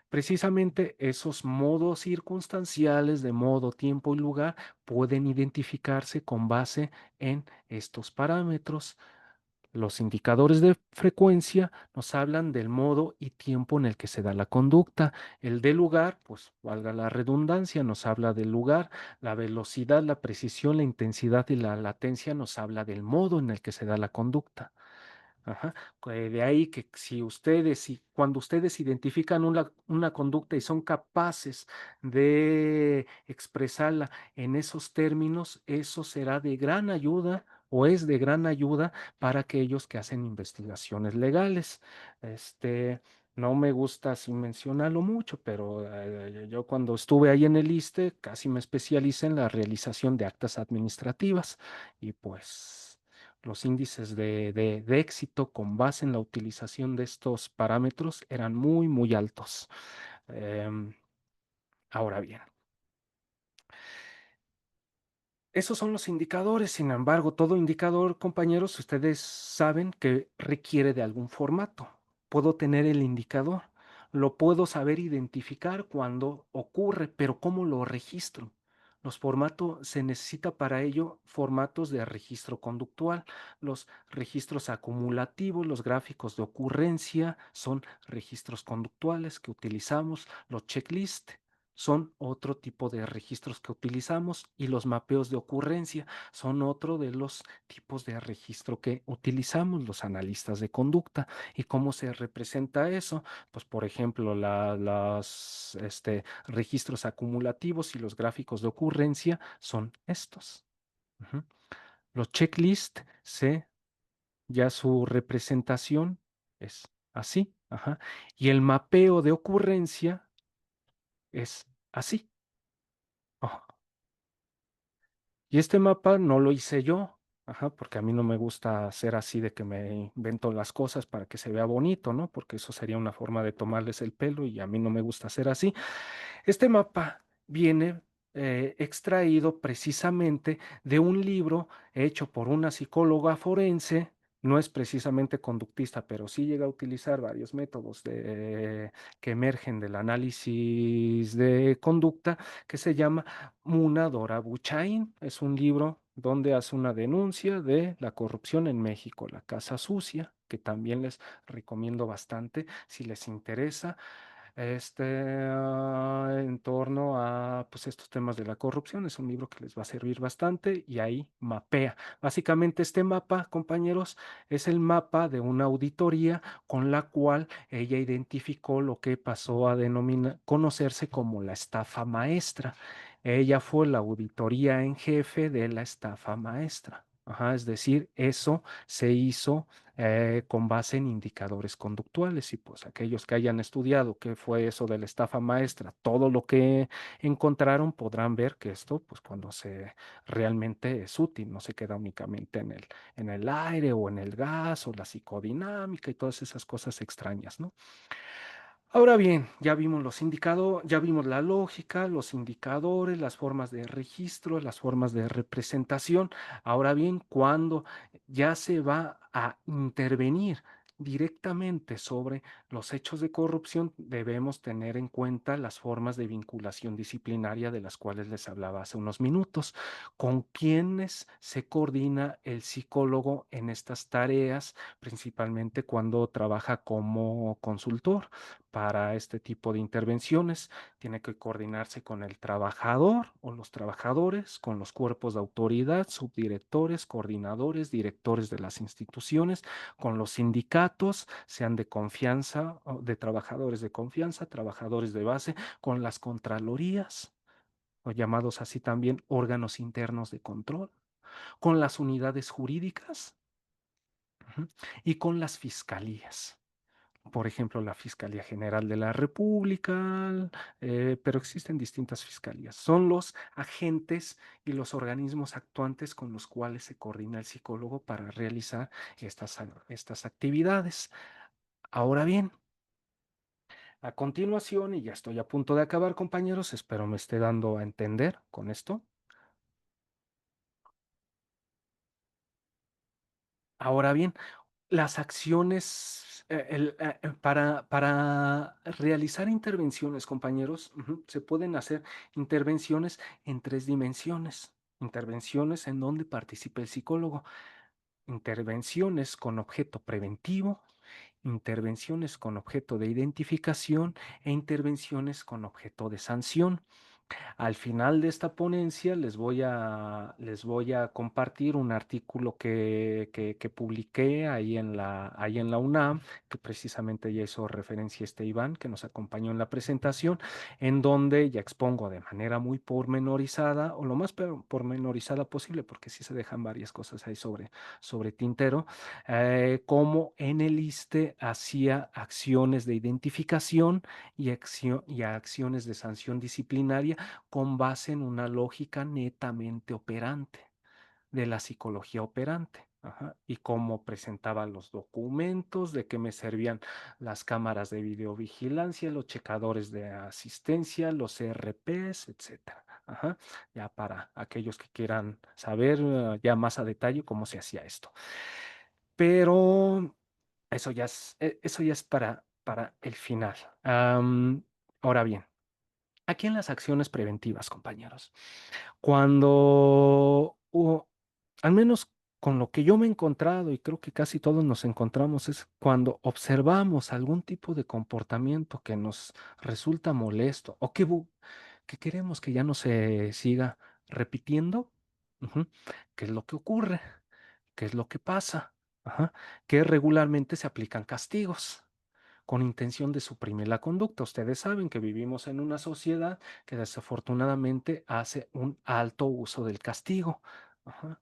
precisamente esos modos circunstanciales de modo, tiempo y lugar pueden identificarse con base en estos parámetros. Los indicadores de frecuencia nos hablan del modo y tiempo en el que se da la conducta. El de lugar, pues valga la redundancia, nos habla del lugar. La velocidad, la precisión, la intensidad y la latencia nos habla del modo en el que se da la conducta. Ajá. De ahí que si ustedes, y cuando ustedes identifican una conducta y son capaces de expresarla en esos términos, eso será de gran ayuda o es de gran ayuda para aquellos que hacen investigaciones legales. No me gusta así mencionarlo mucho, pero yo cuando estuve ahí en el ISSSTE casi me especialicé en la realización de actas administrativas, y pues los índices de éxito con base en la utilización de estos parámetros eran muy, muy altos. Em, Ahora bien, esos son los indicadores. Sin embargo, todo indicador, compañeros, ustedes saben que requiere de algún formato. Puedo tener el indicador, lo puedo saber identificar cuando ocurre, pero ¿cómo lo registro? Los formatos, se necesita para ello formatos de registro conductual. Los registros acumulativos, los gráficos de ocurrencia son registros conductuales que utilizamos. Los checklists son otro tipo de registros que utilizamos, y los mapeos de ocurrencia son otro de los tipos de registro que utilizamos los analistas de conducta. ¿Y cómo se representa eso? Pues, por ejemplo, los registros acumulativos y los gráficos de ocurrencia son estos. Ujú. Los checklists, ya su representación es así. Ajá. Y el mapeo de ocurrencia es así. Ajá. Y este mapa no lo hice yo, ajá, porque a mí no me gusta hacer así de que me invento las cosas para que se vea bonito, ¿no? Porque eso sería una forma de tomarles el pelo y a mí no me gusta hacer así. Este mapa viene extraído precisamente de un libro hecho por una psicóloga forense. No es precisamente conductista, pero sí llega a utilizar varios métodos que emergen del análisis de conducta, que se llama Muna Dora Buchain. Es un libro donde hace una denuncia de la corrupción en México, la casa sucia, que también les recomiendo bastante si les interesa en torno a, pues, estos temas de la corrupción. Es un libro que les va a servir bastante y ahí mapea. Básicamente este mapa, compañeros, es el mapa de una auditoría con la cual ella identificó lo que pasó a conocerse como la estafa maestra. Ella fue la auditoría en jefe de la estafa maestra. Ajá, es decir, eso se hizo con base en indicadores conductuales, y pues aquellos que hayan estudiado qué fue eso de la estafa maestra, todo lo que encontraron, podrán ver que esto, pues cuando se realmente es útil, no se queda únicamente en el aire o en el gas o la psicodinámica y todas esas cosas extrañas, ¿no? Ahora bien, ya vimos los indicadores, ya vimos la lógica, los indicadores, las formas de registro, las formas de representación. Ahora bien, cuando ya se va a intervenir directamente sobre los hechos de corrupción, debemos tener en cuenta las formas de vinculación disciplinaria de las cuales les hablaba hace unos minutos. ¿Con quiénes se coordina el psicólogo en estas tareas, principalmente cuando trabaja como consultor para este tipo de intervenciones? Tiene que coordinarse con el trabajador o los trabajadores, con los cuerpos de autoridad, subdirectores, coordinadores, directores de las instituciones, con los sindicatos, sean de confianza, o de trabajadores de confianza, trabajadores de base, con las contralorías, o llamados así también órganos internos de control, con las unidades jurídicas, ujú, y con las fiscalías. Por ejemplo, la Fiscalía General de la República, pero existen distintas fiscalías. Son los agentes y los organismos actuantes con los cuales se coordina el psicólogo para realizar estas actividades. Ahora bien, a continuación, y ya estoy a punto de acabar, compañeros, espero me esté dando a entender con esto. Ahora bien, las acciones, para realizar intervenciones, compañeros, ujú, se pueden hacer intervenciones en tres dimensiones. Intervenciones en donde participe el psicólogo, intervenciones con objeto preventivo, intervenciones con objeto de identificación e intervenciones con objeto de sanción. Al final de esta ponencia les voy a compartir un artículo que publiqué ahí en la UNAM, que precisamente ya hizo referencia este Iván, que nos acompañó en la presentación, en donde ya expongo de manera muy pormenorizada, o lo más pormenorizada posible, porque sí se dejan varias cosas ahí sobre tintero, cómo en el ISSSTE hacía acciones de identificación y acciones de sanción disciplinaria con base en una lógica netamente operante, de la psicología operante. Ajá, y cómo presentaba los documentos, de qué me servían las cámaras de videovigilancia, los checadores de asistencia, los ERPs, etcétera. Ajá, ya para aquellos que quieran saber ya más a detalle cómo se hacía esto. Pero eso ya es para el final. Ahora bien, aquí en las acciones preventivas, compañeros, cuando, al menos con lo que yo me he encontrado, y creo que casi todos nos encontramos, es cuando observamos algún tipo de comportamiento que nos resulta molesto o que queremos que ya no se siga repitiendo. Ujú. ¿Qué es lo que ocurre? ¿Qué es lo que pasa? Ajá. Que regularmente se aplican castigos con intención de suprimir la conducta. Ustedes saben que vivimos en una sociedad que desafortunadamente hace un alto uso del castigo, ajá,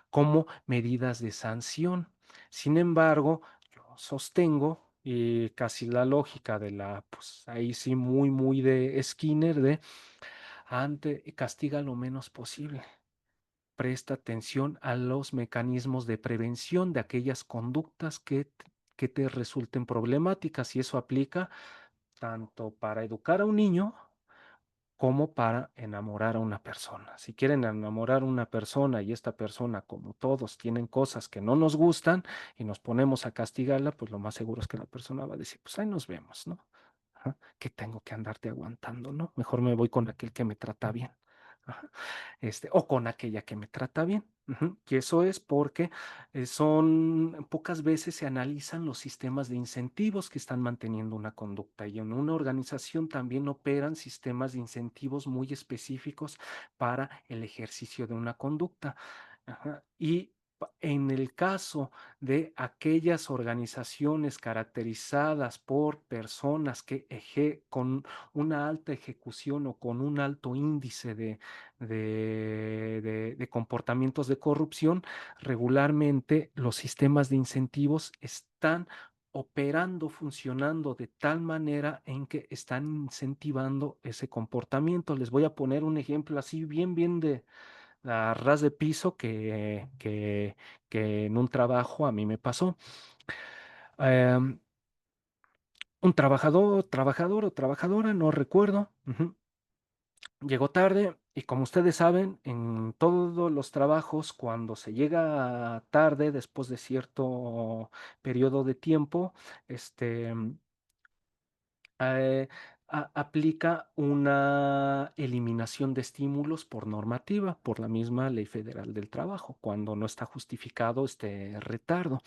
como medidas de sanción. Sin embargo, yo sostengo, y casi la lógica de pues ahí sí muy de Skinner, de castiga lo menos posible. Presta atención a los mecanismos de prevención de aquellas conductas que te resulten problemáticas, y eso aplica tanto para educar a un niño como para enamorar a una persona. Si quieren enamorar a una persona y esta persona, como todos, tienen cosas que no nos gustan y nos ponemos a castigarla, pues lo más seguro es que la persona va a decir, pues ahí nos vemos, ¿no? Ajá, que tengo que andarte aguantando, ¿no? Mejor me voy con aquel que me trata bien. Ajá, o con aquella que me trata bien. Ujú. Y eso es porque pocas veces se analizan los sistemas de incentivos que están manteniendo una conducta, y en una organización también operan sistemas de incentivos muy específicos para el ejercicio de una conducta. Ajá. Y en el caso de aquellas organizaciones caracterizadas por personas con una alta ejecución o con un alto índice de comportamientos de corrupción, regularmente los sistemas de incentivos están operando, funcionando de tal manera en que están incentivando ese comportamiento. Les voy a poner un ejemplo así bien de a ras de piso que en un trabajo a mí me pasó. Em, un trabajador o trabajadora, no recuerdo, ujú, llegó tarde Y como ustedes saben, en todos los trabajos, cuando se llega tarde, después de cierto periodo de tiempo, este, eh, aplica una eliminación de estímulos por normativa, por la misma Ley Federal del Trabajo, cuando no está justificado este retardo.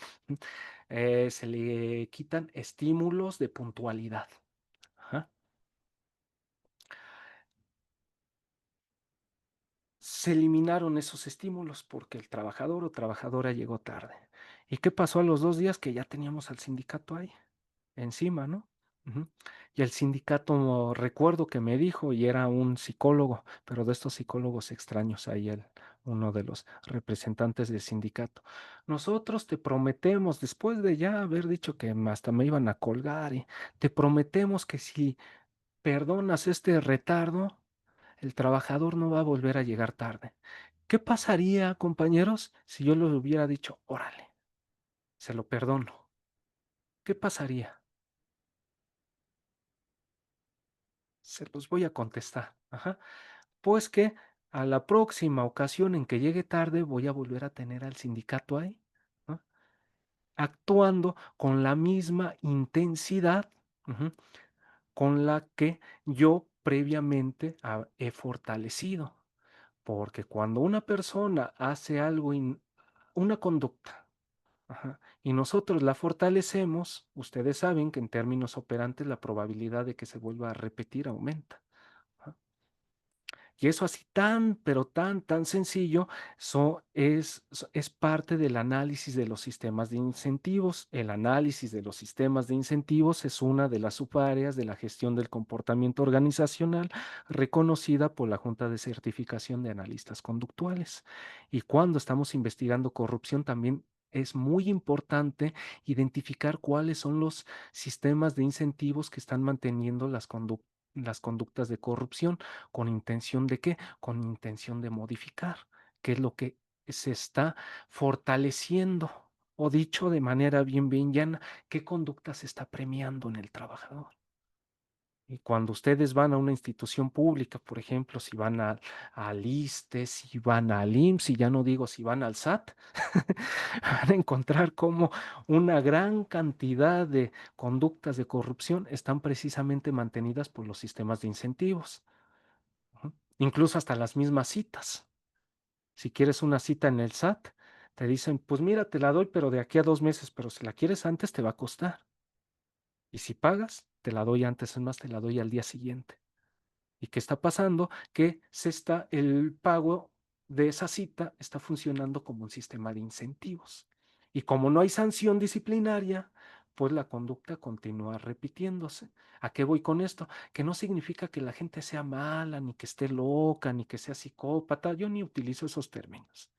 Se le quitan estímulos de puntualidad. Ajá. Se eliminaron esos estímulos porque el trabajador o trabajadora llegó tarde. ¿Y qué pasó a los 2 días? Que ya teníamos al sindicato ahí, encima, ¿no? Ujú. Y el sindicato, recuerdo que me dijo, y era un psicólogo, pero de estos psicólogos extraños, ahí uno de los representantes del sindicato. Nosotros te prometemos, después de ya haber dicho que hasta me iban a colgar, y te prometemos que si perdonas este retardo, el trabajador no va a volver a llegar tarde. ¿Qué pasaría, compañeros, si yo le hubiera dicho, órale, se lo perdono? ¿Qué pasaría? Se los voy a contestar. Ajá. Pues que a la próxima ocasión en que llegue tarde voy a volver a tener al sindicato ahí, ¿no? Actuando con la misma intensidad, ujú, con la que yo previamente he fortalecido. Porque cuando una persona hace algo, una conducta, ajá, y nosotros la fortalecemos, ustedes saben que en términos operantes la probabilidad de que se vuelva a repetir aumenta. Ajá. Y eso así tan, pero tan sencillo, es parte del análisis de los sistemas de incentivos. El análisis de los sistemas de incentivos es una de las subáreas de la gestión del comportamiento organizacional reconocida por la Junta de Certificación de Analistas Conductuales. Y cuando estamos investigando corrupción, también es muy importante identificar cuáles son los sistemas de incentivos que están manteniendo las conductas de corrupción. ¿Con intención de qué? Con intención de modificar, que es lo que se está fortaleciendo. O dicho de manera bien llana, ¿qué conducta se está premiando en el trabajador? Y cuando ustedes van a una institución pública, por ejemplo, si van al ISSSTE, si van al IMSS, y ya no digo si van al SAT, van a encontrar cómo una gran cantidad de conductas de corrupción están precisamente mantenidas por los sistemas de incentivos. Ujú. Incluso hasta las mismas citas. Si quieres una cita en el SAT, te dicen, pues mira, te la doy, pero de aquí a 2 meses, pero si la quieres antes, te va a costar. Y si pagas, te la doy antes, es más, te la doy al día siguiente. ¿Y qué está pasando? Que el pago de esa cita está funcionando como un sistema de incentivos. Y como no hay sanción disciplinaria, pues la conducta continúa repitiéndose. ¿A qué voy con esto? Que no significa que la gente sea mala, ni que esté loca, ni que sea psicópata. Yo ni utilizo esos términos.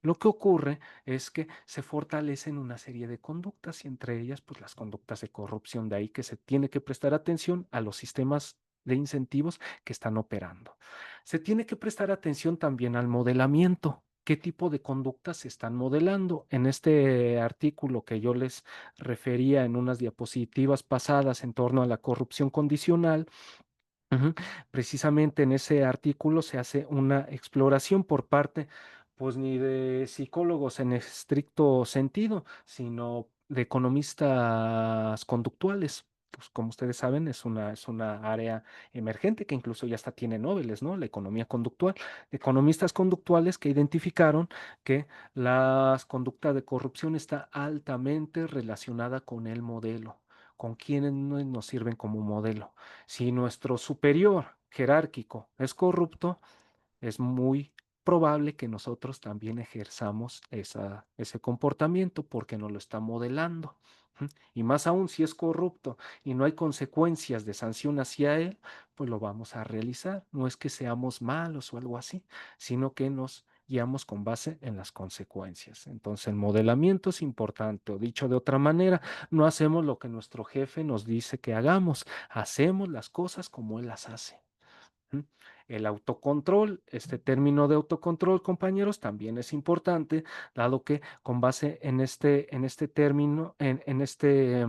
Lo que ocurre es que se fortalecen una serie de conductas y entre ellas, pues las conductas de corrupción. De ahí que se tiene que prestar atención a los sistemas de incentivos que están operando. Se tiene que prestar atención también al modelamiento. ¿Qué tipo de conductas se están modelando? En este artículo que yo les refería en unas diapositivas pasadas en torno a la corrupción condicional, ujú, precisamente en ese artículo se hace una exploración por parte, pues ni de psicólogos en estricto sentido, sino de economistas conductuales. Pues como ustedes saben, es una área emergente que incluso ya hasta tiene Nobeles, ¿no? La economía conductual. Economistas conductuales que identificaron que la conducta de corrupción está altamente relacionada con el modelo, con quienes nos sirven como modelo. Si nuestro superior jerárquico es corrupto, es muy probable que nosotros también ejerzamos ese comportamiento porque nos lo está modelando. ¿M? Y más aún si es corrupto y no hay consecuencias de sanción hacia él, pues lo vamos a realizar. No es que seamos malos o algo así, sino que nos guiamos con base en las consecuencias. Entonces, el modelamiento es importante, o dicho de otra manera, no hacemos lo que nuestro jefe nos dice que hagamos, hacemos las cosas como él las hace. ¿M? El autocontrol, este término de autocontrol, compañeros, también es importante, dado que con base en este término, en este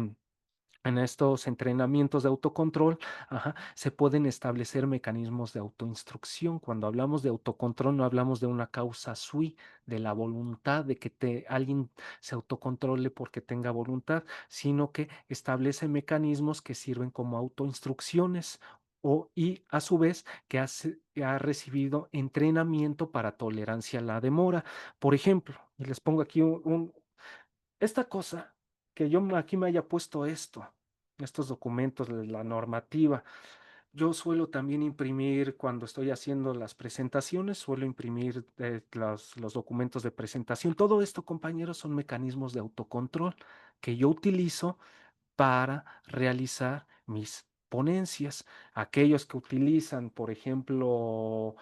En estos entrenamientos de autocontrol, ajá, se pueden establecer mecanismos de autoinstrucción. Cuando hablamos de autocontrol, no hablamos de una causa sui, de la voluntad, de que alguien se autocontrole porque tenga voluntad, sino que establece mecanismos que sirven como autoinstrucciones y a su vez que ha recibido entrenamiento para tolerancia a la demora. Por ejemplo, y les pongo aquí esta cosa que yo aquí me haya puesto estos documentos, la normativa. Yo suelo también imprimir cuando estoy haciendo las presentaciones, suelo imprimir los documentos de presentación. Todo esto, compañeros, son mecanismos de autocontrol que yo utilizo para realizar mis ponencias. Aquellos que utilizan, por ejemplo,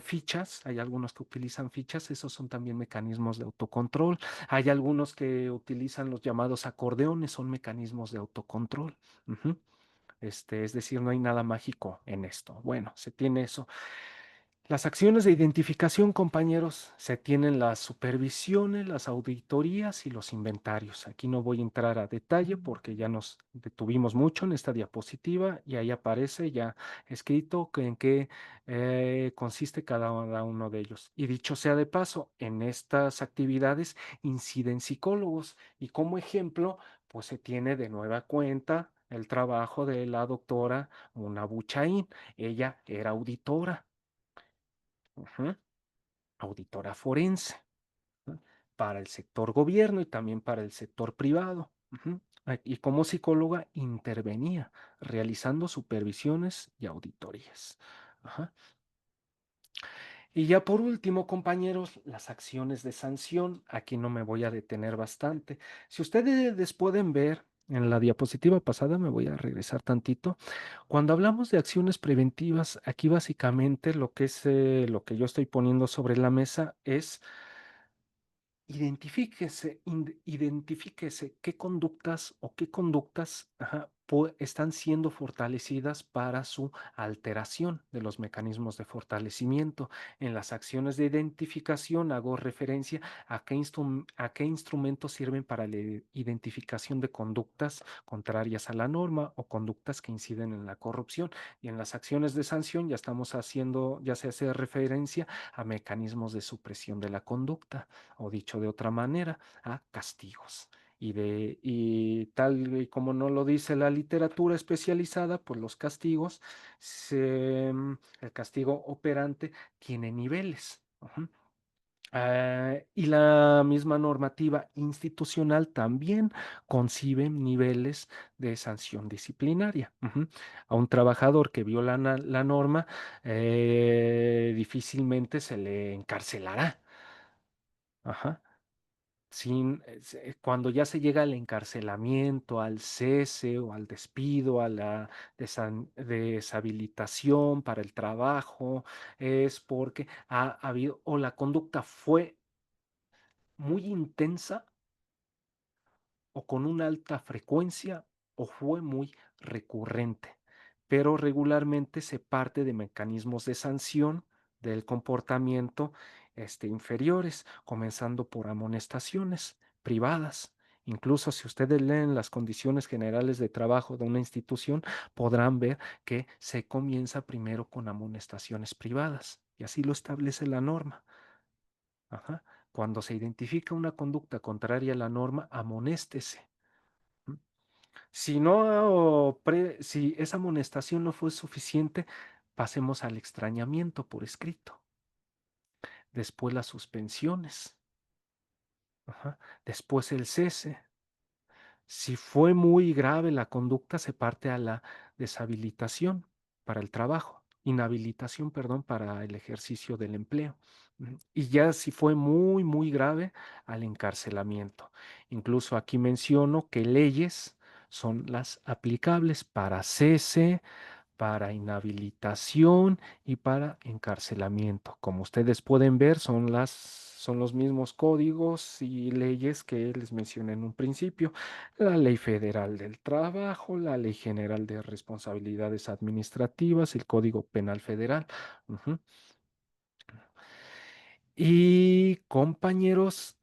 fichas, hay algunos que utilizan fichas, esos son también mecanismos de autocontrol. Hay algunos que utilizan los llamados acordeones, son mecanismos de autocontrol. Ujú. Es decir, no hay nada mágico en esto. Bueno, se tiene eso. Las acciones de identificación, compañeros, se tienen las supervisiones, las auditorías y los inventarios. Aquí no voy a entrar a detalle porque ya nos detuvimos mucho en esta diapositiva y ahí aparece ya escrito en qué consiste cada uno de ellos. Y dicho sea de paso, en estas actividades inciden psicólogos y como ejemplo, pues se tiene de nueva cuenta el trabajo de la doctora Muna Buchaín. Ella era auditora. Ujú. Auditora forense, ¿no? Para el sector gobierno y también para el sector privado. Ujú. Y como psicóloga intervenía realizando supervisiones y auditorías. Ajá. Y ya por último, compañeros, las acciones de sanción. Aquí no me voy a detener bastante. Si ustedes pueden ver en la diapositiva pasada, me voy a regresar tantito. Cuando hablamos de acciones preventivas, aquí básicamente lo que yo estoy poniendo sobre la mesa es identifíquese qué conductas o qué conductas ajá, están siendo fortalecidas para su alteración de los mecanismos de fortalecimiento. En las acciones de identificación hago referencia a a qué instrumentos sirven para la identificación de conductas contrarias a la norma o conductas que inciden en la corrupción. Y en las acciones de sanción ya se hace referencia a mecanismos de supresión de la conducta o dicho de otra manera, a castigos. Y tal y como no lo dice la literatura especializada, pues los castigos, el castigo operante tiene niveles. Ujú. Y la misma normativa institucional también concibe niveles de sanción disciplinaria. Ujú. A un trabajador que viola la norma, difícilmente se le encarcelará. Ajá. Cuando ya se llega al encarcelamiento, al cese o al despido, a la deshabilitación para el trabajo, es porque ha habido o la conducta fue muy intensa o con una alta frecuencia o fue muy recurrente, pero regularmente se parte de mecanismos de sanción del comportamiento inferiores, comenzando por amonestaciones privadas. Incluso si ustedes leen las condiciones generales de trabajo de una institución, podrán ver que se comienza primero con amonestaciones privadas, y así lo establece la norma. Ajá. Cuando se identifica una conducta contraria a la norma, amonéstese. ¿M? Si no, si esa amonestación no fue suficiente, pasemos al extrañamiento por escrito. Después las suspensiones. Ajá. Después el cese. Si fue muy grave la conducta, se parte a la deshabilitación para el trabajo, inhabilitación, perdón, para el ejercicio del empleo. Y ya si fue muy, muy grave, al encarcelamiento. Incluso aquí menciono que leyes son las aplicables para cese, para inhabilitación y para encarcelamiento. Como ustedes pueden ver, son los mismos códigos y leyes que les mencioné en un principio. La Ley Federal del Trabajo, la Ley General de Responsabilidades Administrativas, el Código Penal Federal. Ujú. Y compañeros,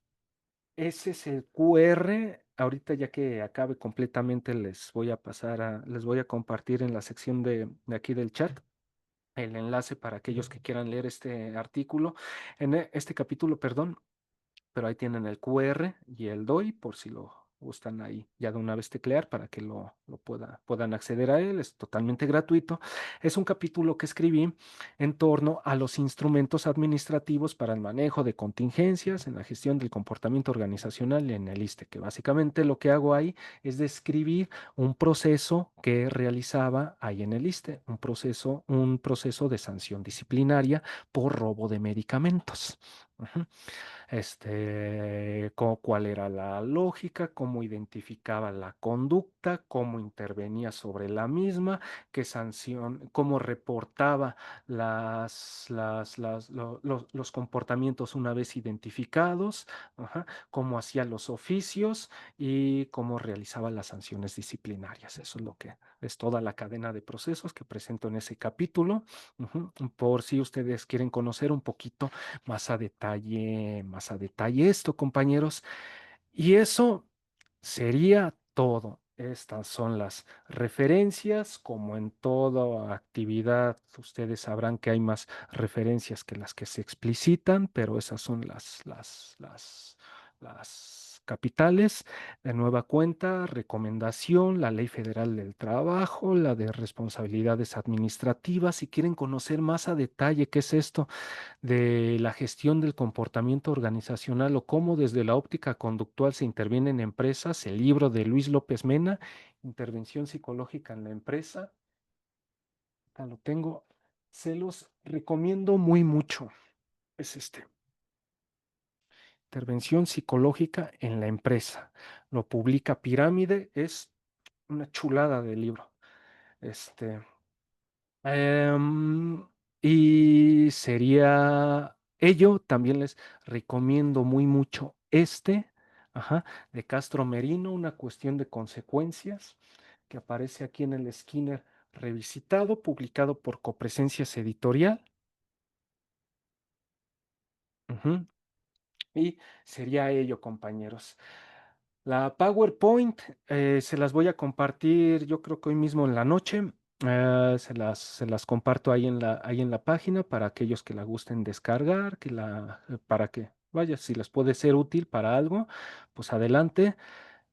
ese es el QR. ahorita ya que acabe completamente, les voy a compartir en la sección de aquí del chat el enlace para aquellos que quieran leer este artículo, este capítulo, perdón, pero ahí tienen el QR y el DOI por si lo gustan ahí ya de una vez teclear para que puedan acceder a él. Es totalmente gratuito. Es un capítulo que escribí en torno a los instrumentos administrativos para el manejo de contingencias en la gestión del comportamiento organizacional en el ISSSTE, que básicamente lo que hago ahí es describir un proceso que realizaba ahí en el ISSSTE, un proceso de sanción disciplinaria por robo de medicamentos. Ujú. Cuál era la lógica, cómo identificaba la conducta, cómo intervenía sobre la misma, qué sanción, cómo reportaba los comportamientos una vez identificados, ajá, cómo hacía los oficios y cómo realizaba las sanciones disciplinarias. Eso es lo que es toda la cadena de procesos que presento en ese capítulo. Ujú. Por si ustedes quieren conocer un poquito más a detalle esto, compañeros. Y eso sería todo. Estas son las referencias, como en toda actividad, ustedes sabrán que hay más referencias que las que se explicitan, pero esas son las capitales. De nueva cuenta, recomendación, la Ley Federal del Trabajo, la de responsabilidades administrativas. Si quieren conocer más a detalle qué es esto de la gestión del comportamiento organizacional o cómo desde la óptica conductual se interviene en empresas, el libro de Luis López Mena, Intervención psicológica en la empresa. Acá lo tengo. Se los recomiendo muy mucho. Es Intervención psicológica en la empresa. Lo publica Pirámide. Es una chulada de libro. Este, Em, y sería ello, también les recomiendo muy mucho ajá, de Castro Merino, una cuestión de consecuencias, que aparece aquí en el Skinner revisitado, publicado por Copresencias Editorial. Ujú. Y sería ello, compañeros. La PowerPoint se las voy a compartir, yo creo que hoy mismo en la noche. Se las comparto ahí en la página para aquellos que la gusten descargar, para que, vaya, si les puede ser útil para algo, pues adelante.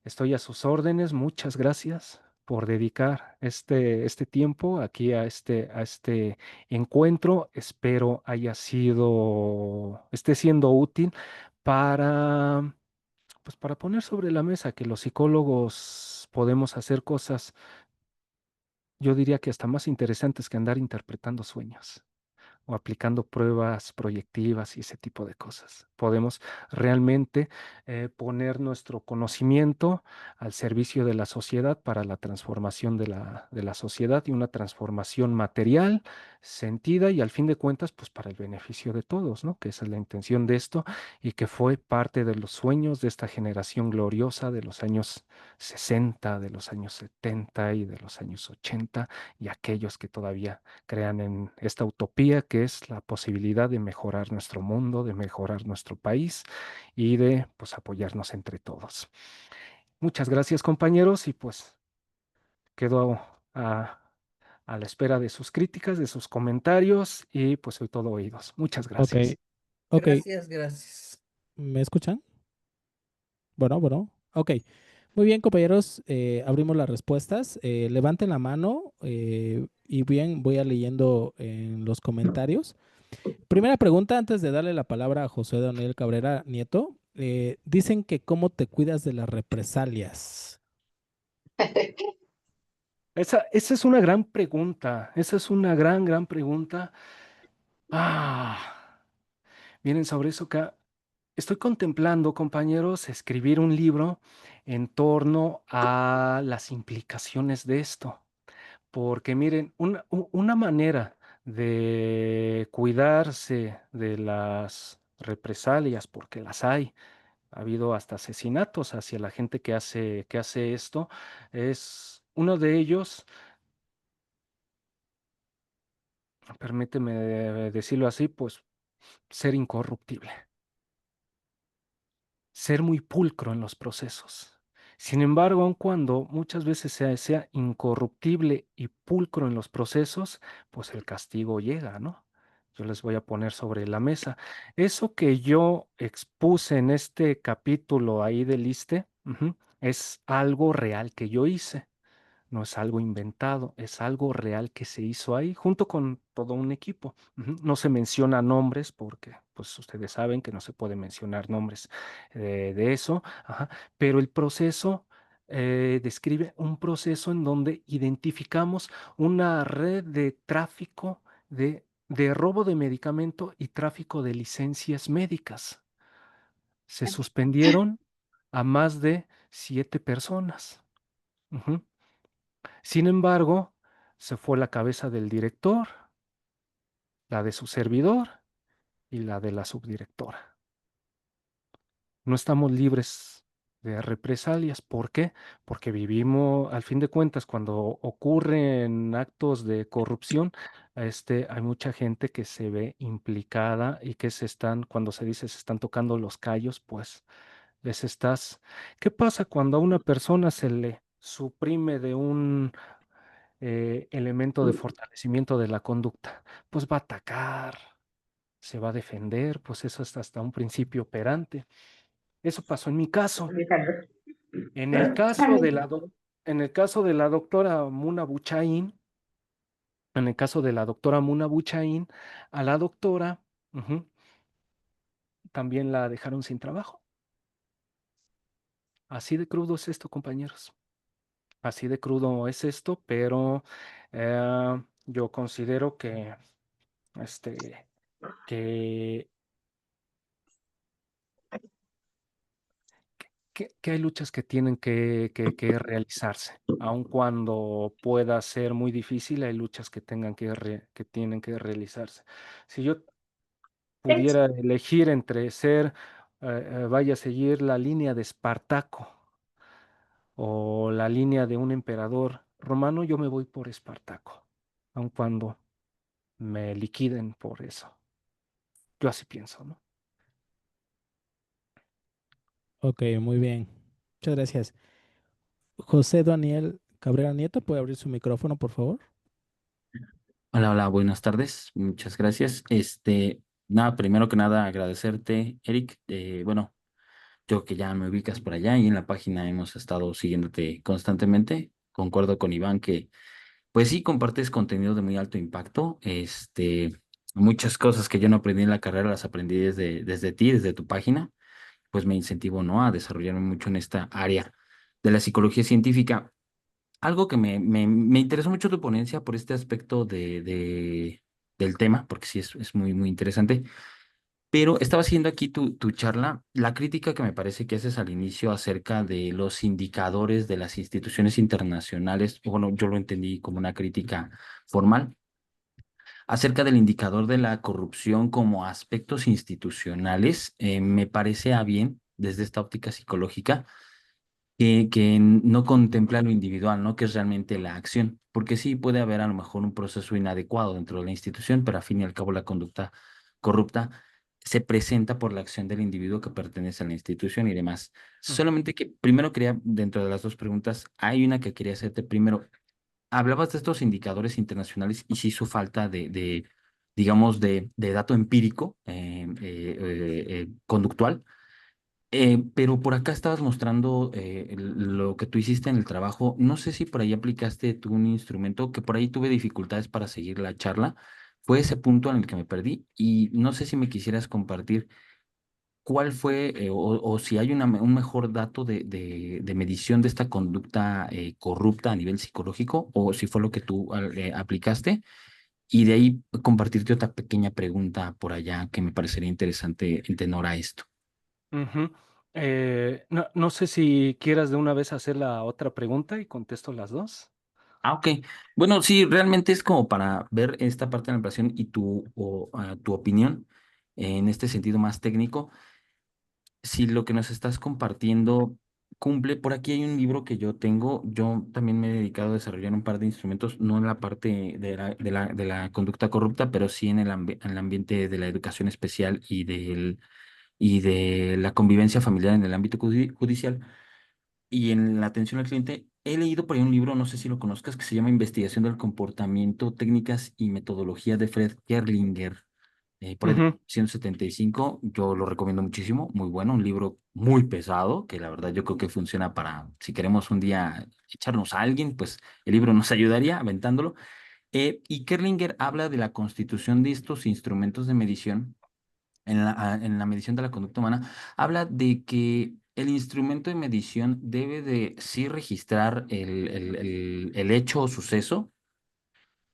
Estoy a sus órdenes. Muchas gracias por dedicar este tiempo aquí a este encuentro. Espero esté siendo útil para pues para poner sobre la mesa que los psicólogos podemos hacer cosas, yo diría que hasta más interesantes que andar interpretando sueños o aplicando pruebas proyectivas y ese tipo de cosas. Podemos realmente poner nuestro conocimiento al servicio de la sociedad para la transformación de la sociedad y una transformación material, sentida y al fin de cuentas, pues para el beneficio de todos, ¿no? Que esa es la intención de esto y que fue parte de los sueños de esta generación gloriosa de los años 60, de los años 70 y de los años 80 y aquellos que todavía crean en esta utopía que es la posibilidad de mejorar nuestro mundo, de mejorar nuestro país y de pues apoyarnos entre todos. Muchas gracias, compañeros, y pues quedo a la espera de sus críticas, de sus comentarios y pues soy todo oídos. Muchas Ok, gracias. ok. Gracias, gracias. ¿Me escuchan? Bueno, bueno. Ok. Muy bien, compañeros. Abrimos las respuestas. Levanten la mano y bien, voy a leyendo en los comentarios. Primera pregunta, antes de darle la palabra a José Daniel Cabrera Nieto. Dicen que cómo te cuidas de las represalias. Esa es una gran pregunta. Esa es una gran pregunta. Ah, miren, sobre eso que estoy contemplando, compañeros, escribir un libro en torno a las implicaciones de esto. Porque miren, una manera de cuidarse de las represalias, porque las hay, ha habido hasta asesinatos hacia la gente que hace esto, es uno de ellos, permíteme decirlo así, pues ser incorruptible, ser muy pulcro en los procesos. Sin embargo, aun cuando muchas veces sea incorruptible y pulcro en los procesos, pues el castigo llega, ¿no? Yo les voy a poner sobre la mesa. Eso que yo expuse en este capítulo ahí del ISSSTE, es algo real que yo hice. No es algo inventado, es algo real que se hizo ahí junto con todo un equipo. No se menciona nombres porque, pues ustedes saben que no se puede mencionar nombres de eso, pero el proceso describe un proceso en donde identificamos una red de tráfico de robo de medicamento y tráfico de licencias médicas. Se suspendieron a más de 7 personas. Ujú. Sin embargo, se fue la cabeza del director, la de su servidor y la de la subdirectora. No estamos libres de represalias. ¿Por qué? Porque vivimos, al fin de cuentas, cuando ocurren actos de corrupción, hay mucha gente que se ve implicada y que cuando se dice se están tocando los callos, pues les estás. ¿Qué pasa cuando a una persona se le suprime de un elemento de fortalecimiento de la conducta? Pues va a atacar, se va a defender, pues eso es hasta un principio operante. Eso pasó en mi caso. En el caso de en el caso de la doctora Muna Buchaín, en el caso de la doctora Muna Buchaín, a la doctora también la dejaron sin trabajo. Así de crudo es esto, compañeros. Así de crudo es esto, pero yo considero este, que que hay luchas que tienen que realizarse, aun cuando pueda ser muy difícil, hay luchas que que tienen que realizarse. Si yo pudiera elegir entre vaya a seguir la línea de Espartaco o la línea de un emperador romano, yo me voy por Espartaco, aun cuando me liquiden por eso. Yo así pienso, ¿no? Ok, muy bien. Muchas gracias. José Daniel Cabrera Nieto, ¿puede abrir su micrófono, por favor? Hola, hola, buenas tardes. Muchas gracias. Nada, primero que nada agradecerte, Eric. Bueno, yo que ya me ubicas por allá y en la página hemos estado siguiéndote constantemente. Concuerdo con Iván que, pues sí, compartes contenido de muy alto impacto. Muchas cosas que yo no aprendí en la carrera las aprendí desde ti, desde tu página. Pues me incentivo, ¿no? A desarrollarme mucho en esta área de la psicología científica. Algo que me interesó mucho tu ponencia por este aspecto del tema, porque sí es muy, muy interesante. Pero estaba haciendo aquí tu charla, la crítica que me parece que haces al inicio acerca de los indicadores de las instituciones internacionales, bueno, yo lo entendí como una crítica formal, acerca del indicador de la corrupción como aspectos institucionales, me parece a bien desde esta óptica psicológica que no contempla lo individual, ¿no? Que es realmente la acción, porque sí puede haber a lo mejor un proceso inadecuado dentro de la institución, pero a fin y al cabo la conducta corrupta se presenta por la acción del individuo que pertenece a la institución y demás. Mm. Solamente que primero quería, dentro de las dos preguntas, hay una que quería hacerte primero. Hablabas de estos indicadores internacionales y sí su falta digamos, de dato empírico, conductual, pero por acá estabas mostrando lo que tú hiciste en el trabajo. No sé si por ahí aplicaste tú un instrumento que por ahí tuve dificultades para seguir la charla. Fue ese punto en el que me perdí y no sé si me quisieras compartir cuál fue o si hay un mejor dato de medición de esta conducta corrupta a nivel psicológico o si fue lo que tú aplicaste y de ahí compartirte otra pequeña pregunta por allá que me parecería interesante en tenor a esto. Ujú. No sé si quieras de una vez hacer la otra pregunta y contesto las dos. Ah, ok. Bueno, sí, realmente es como para ver esta parte de la inflación y tu opinión en este sentido más técnico. Si lo que nos estás compartiendo cumple, por aquí hay un libro que yo tengo. Yo también me he dedicado a desarrollar un par de instrumentos, no en la parte de la conducta corrupta, pero sí en el ambiente de la educación especial y de la convivencia familiar en el ámbito judicial. y en la atención al cliente, he leído por ahí un libro, no sé si lo conozcas, que se llama Investigación del Comportamiento, Técnicas y Metodología de Fred Kerlinger, por ahí de Ujú, 175. Yo lo recomiendo muchísimo, muy bueno, un libro muy pesado, que la verdad yo creo que funciona para, si queremos un día echarnos a alguien, pues el libro nos ayudaría aventándolo. Y Kerlinger habla de la constitución de estos instrumentos de medición en la medición de la conducta humana, habla de que el instrumento de medición debe de sí registrar el hecho o suceso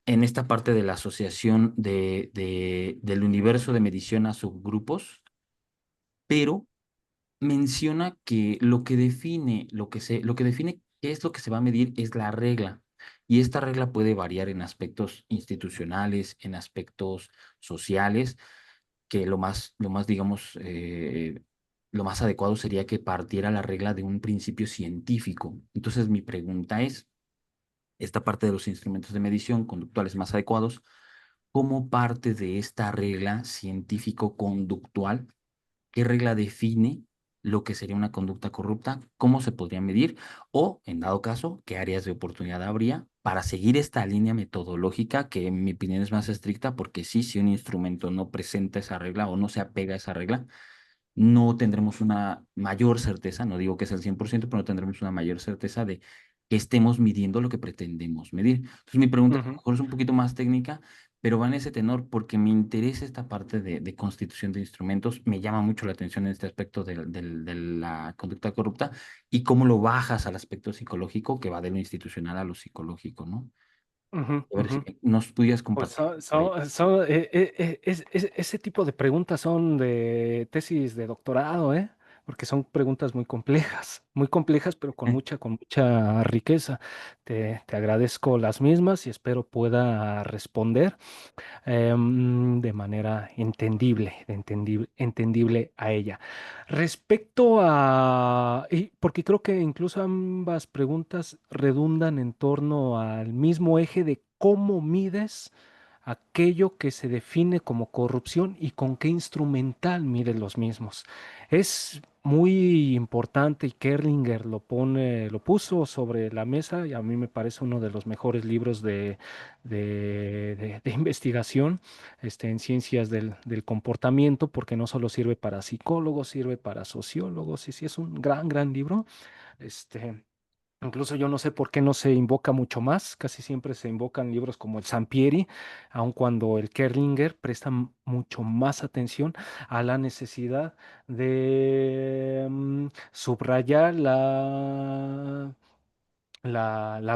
en esta parte de la asociación del universo de medición a subgrupos, pero menciona que lo que define qué es lo que se va a medir es la regla. Y esta regla puede variar en aspectos institucionales, en aspectos sociales, que lo más, digamos, lo más adecuado sería que partiera la regla de un principio científico. Entonces, mi pregunta es, esta parte de los instrumentos de medición conductuales más adecuados, ¿cómo parte de esta regla científico-conductual? ¿Qué regla define lo que sería una conducta corrupta? ¿Cómo se podría medir? O, en dado caso, ¿qué áreas de oportunidad habría para seguir esta línea metodológica que en mi opinión es más estricta? Porque sí, si un instrumento no presenta esa regla o no se apega a esa regla, no tendremos una mayor certeza, no digo que es el 100%, pero no tendremos una mayor certeza de que estemos midiendo lo que pretendemos medir. Entonces, mi pregunta a lo ujú, mejor es un poquito más técnica, pero va en ese tenor porque me interesa esta parte de constitución de instrumentos, me llama mucho la atención en este aspecto de la conducta corrupta y cómo lo bajas al aspecto psicológico que va de lo institucional a lo psicológico, ¿no? ujú, A ver si ujú. nos pudieras Pues compartir por ahí. ese tipo de preguntas son de tesis de doctorado, ¿eh? Porque son preguntas muy complejas, pero con mucha riqueza. Te agradezco las mismas y espero pueda responder de manera entendible a ella. Respecto porque creo que incluso ambas preguntas redundan en torno al mismo eje de cómo mides aquello que se define como corrupción y con qué instrumental mides los mismos. Es muy importante y Kerlinger lo puso sobre la mesa y a mí me parece uno de los mejores libros de investigación en ciencias del comportamiento, porque no solo sirve para psicólogos, sirve para sociólogos, y sí es un gran libro. Este, Incluso yo no sé por qué no se invoca mucho más, casi siempre se invocan libros como el Sampieri, aun cuando el Kerlinger presta mucho más atención a la necesidad de subrayar la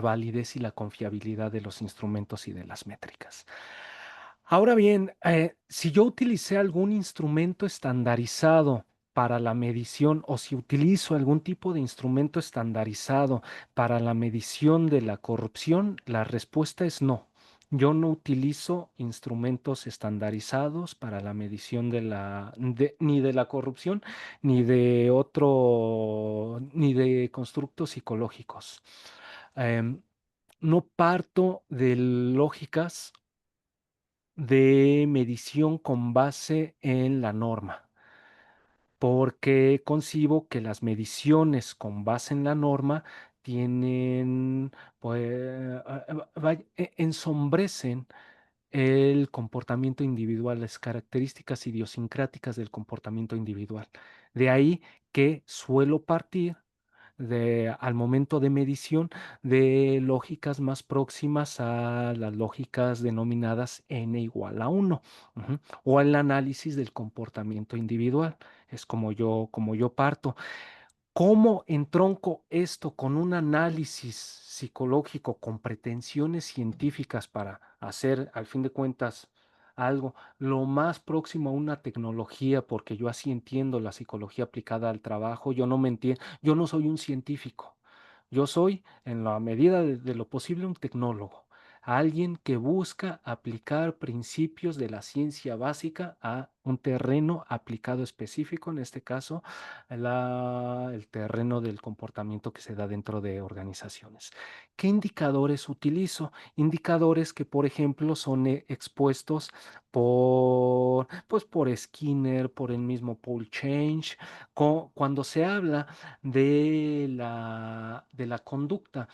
validez y la confiabilidad de los instrumentos y de las métricas. Ahora bien, si yo utilicé algún instrumento estandarizado para la medición o si utilizo algún tipo de instrumento estandarizado para la medición de la corrupción, la respuesta es no. Yo no utilizo instrumentos estandarizados para la medición ni de la corrupción, ni de constructos psicológicos. Em, no parto de lógicas de medición con base en la norma, porque concibo que las mediciones con base en la norma tienen, pues, ensombrecen el comportamiento individual, las características idiosincráticas del comportamiento individual. De ahí que suelo partir al momento de medición de lógicas más próximas a las lógicas denominadas n igual a uno, ujú, o el análisis del comportamiento individual. Es como yo parto. ¿Cómo entronco esto con un análisis psicológico, con pretensiones científicas para hacer, al fin de cuentas, algo lo más próximo a una tecnología, porque yo así entiendo la psicología aplicada al trabajo? Yo no me entiendo, yo no soy un científico, yo soy, en la medida de lo posible, un tecnólogo. alguien que busca aplicar principios de la ciencia básica a un terreno aplicado específico, en este caso, el terreno del comportamiento que se da dentro de organizaciones. ¿Qué indicadores utilizo? Indicadores que, por ejemplo, son expuestos pues, por Skinner, por el mismo Paul Change. Cuando se habla de la conducta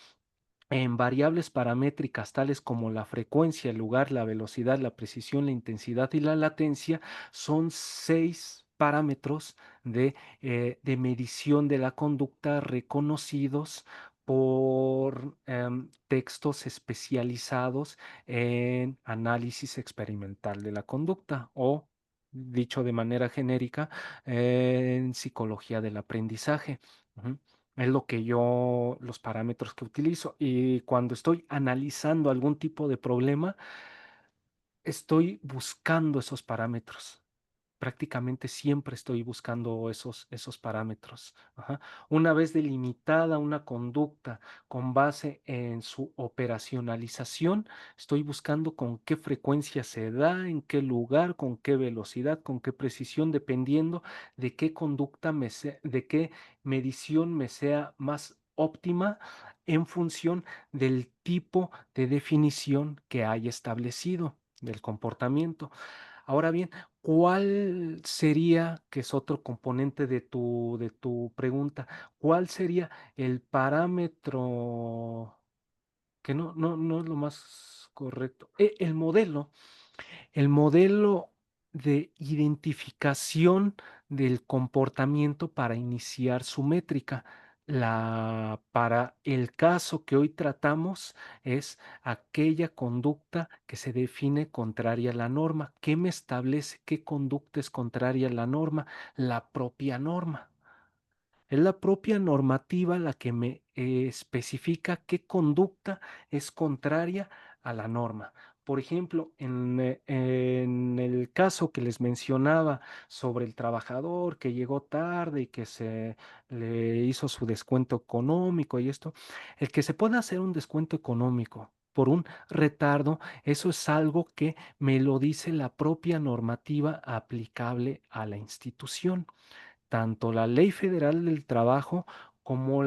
en variables paramétricas tales como la frecuencia, el lugar, la velocidad, la precisión, la intensidad y la latencia, son 6 parámetros de medición de la conducta reconocidos por textos especializados en análisis experimental de la conducta o, dicho de manera genérica, en psicología del aprendizaje. Ujú. Es los parámetros que utilizo. Y cuando estoy analizando algún tipo de problema, estoy buscando esos parámetros. Prácticamente siempre estoy buscando esos parámetros. Ajá. Una vez delimitada una conducta con base en su operacionalización, estoy buscando con qué frecuencia se da, en qué lugar, con qué velocidad, con qué precisión, dependiendo de qué conducta de qué medición me sea más óptima en función del tipo de definición que haya establecido del comportamiento. Ahora bien, ¿cuál sería, que es otro componente de tu pregunta, cuál sería el parámetro que no es lo más correcto? El modelo de identificación del comportamiento para iniciar su métrica. Para el caso que hoy tratamos es aquella conducta que se define contraria a la norma. ¿Qué me establece qué conducta es contraria a la norma? La propia norma. Es la propia normativa la que me especifica qué conducta es contraria a la norma. Por ejemplo, en el caso que les mencionaba sobre el trabajador que llegó tarde y que se le hizo su descuento económico y esto, el que se pueda hacer un descuento económico por un retardo, eso es algo que me lo dice la propia normativa aplicable a la institución. Tanto la Ley Federal del Trabajo como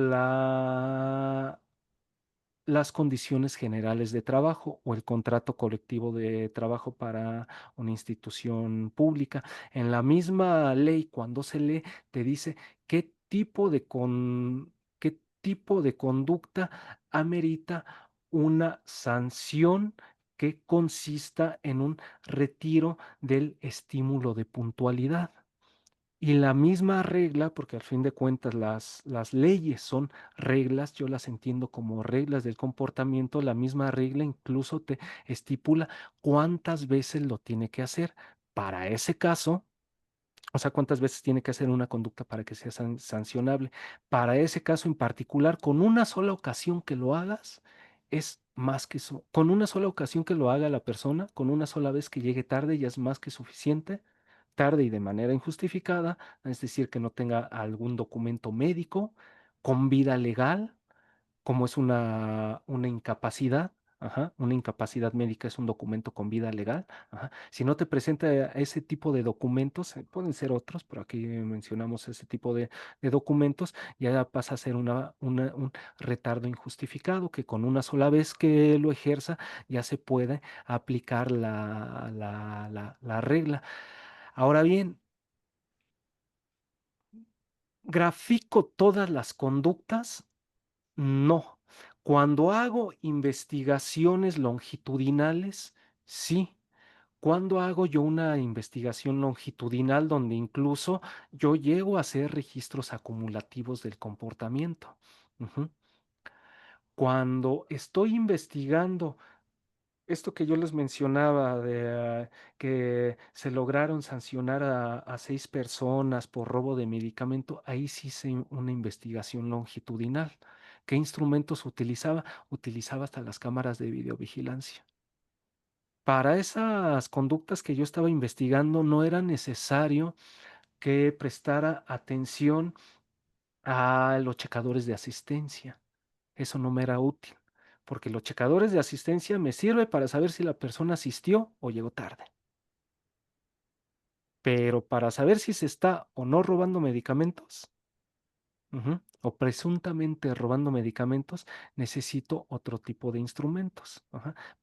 las condiciones generales de trabajo o el contrato colectivo de trabajo para una institución pública. En la misma ley, cuando se lee, te dice qué tipo de conducta amerita una sanción que consista en un retiro del estímulo de puntualidad. Y la misma regla, porque al fin de cuentas las leyes son reglas, yo las entiendo como reglas del comportamiento, la misma regla incluso te estipula cuántas veces lo tiene que hacer. Para ese caso, o sea, cuántas veces tiene que hacer una conducta para que sea sancionable. Para ese caso en particular, con una sola ocasión que lo hagas, es más que eso. Con una sola ocasión que lo haga la persona, con una sola vez que llegue tarde, ya es más que suficiente. Tarde y de manera injustificada, es decir, que no tenga algún documento médico con vida legal como es una incapacidad. Ajá, una incapacidad médica es un documento con vida legal. Ajá. Si no te presenta ese tipo de documentos, pueden ser otros, pero aquí mencionamos ese tipo de documentos, ya pasa a ser un retardo injustificado que con una sola vez que lo ejerza ya se puede aplicar la regla. Ahora bien, grafico todas las conductas. No. Cuando hago investigaciones longitudinales, sí. Cuando hago yo una investigación longitudinal donde incluso yo llego a hacer registros acumulativos del comportamiento. Ujú. Cuando estoy investigando esto que yo les mencionaba de que se lograron sancionar a 6 personas por robo de medicamento, ahí sí hice una investigación longitudinal. ¿Qué instrumentos utilizaba? Utilizaba hasta las cámaras de videovigilancia. Para esas conductas que yo estaba investigando, no era necesario que prestara atención a los checadores de asistencia. Eso no me era útil. porque los checadores de asistencia me sirven para saber si la persona asistió o llegó tarde. Pero para saber si se está o no robando medicamentos, o presuntamente robando medicamentos, necesito otro tipo de instrumentos.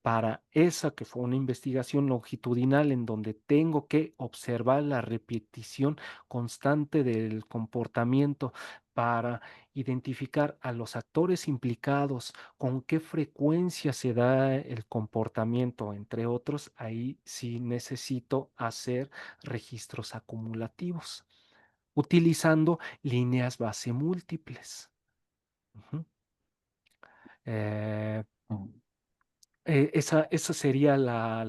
Para esa que fue una investigación longitudinal en donde tengo que observar la repetición constante del comportamiento para identificar a los actores implicados, con qué frecuencia se da el comportamiento, entre otros, ahí sí necesito hacer registros acumulativos utilizando líneas base múltiples. Ujú. Eh, Oh, esa sería la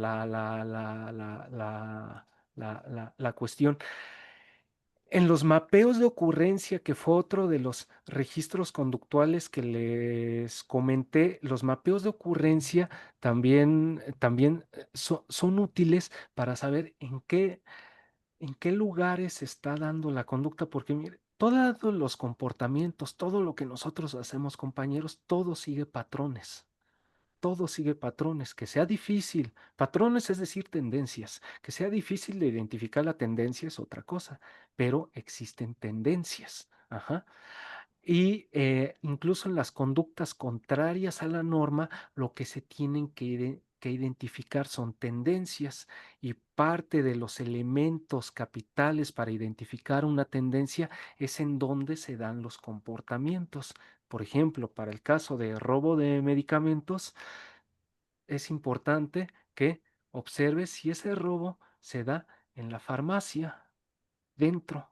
cuestión. En los mapeos de ocurrencia, que fue otro de los registros conductuales que les comenté, los mapeos de ocurrencia también son útiles para saber en qué lugares se está dando la conducta, porque mire, todos los comportamientos, todo lo que nosotros hacemos, compañeros, todo sigue patrones, que sea difícil, patrones es decir, tendencias, que sea difícil de identificar la tendencia es otra cosa, pero existen tendencias. Ajá. Y incluso en las conductas contrarias a la norma, lo que se tienen que identificar son tendencias y parte de los elementos capitales para identificar una tendencia es en dónde se dan los comportamientos. Por ejemplo, para el caso de robo de medicamentos, es importante que observes si ese robo se da en la farmacia, dentro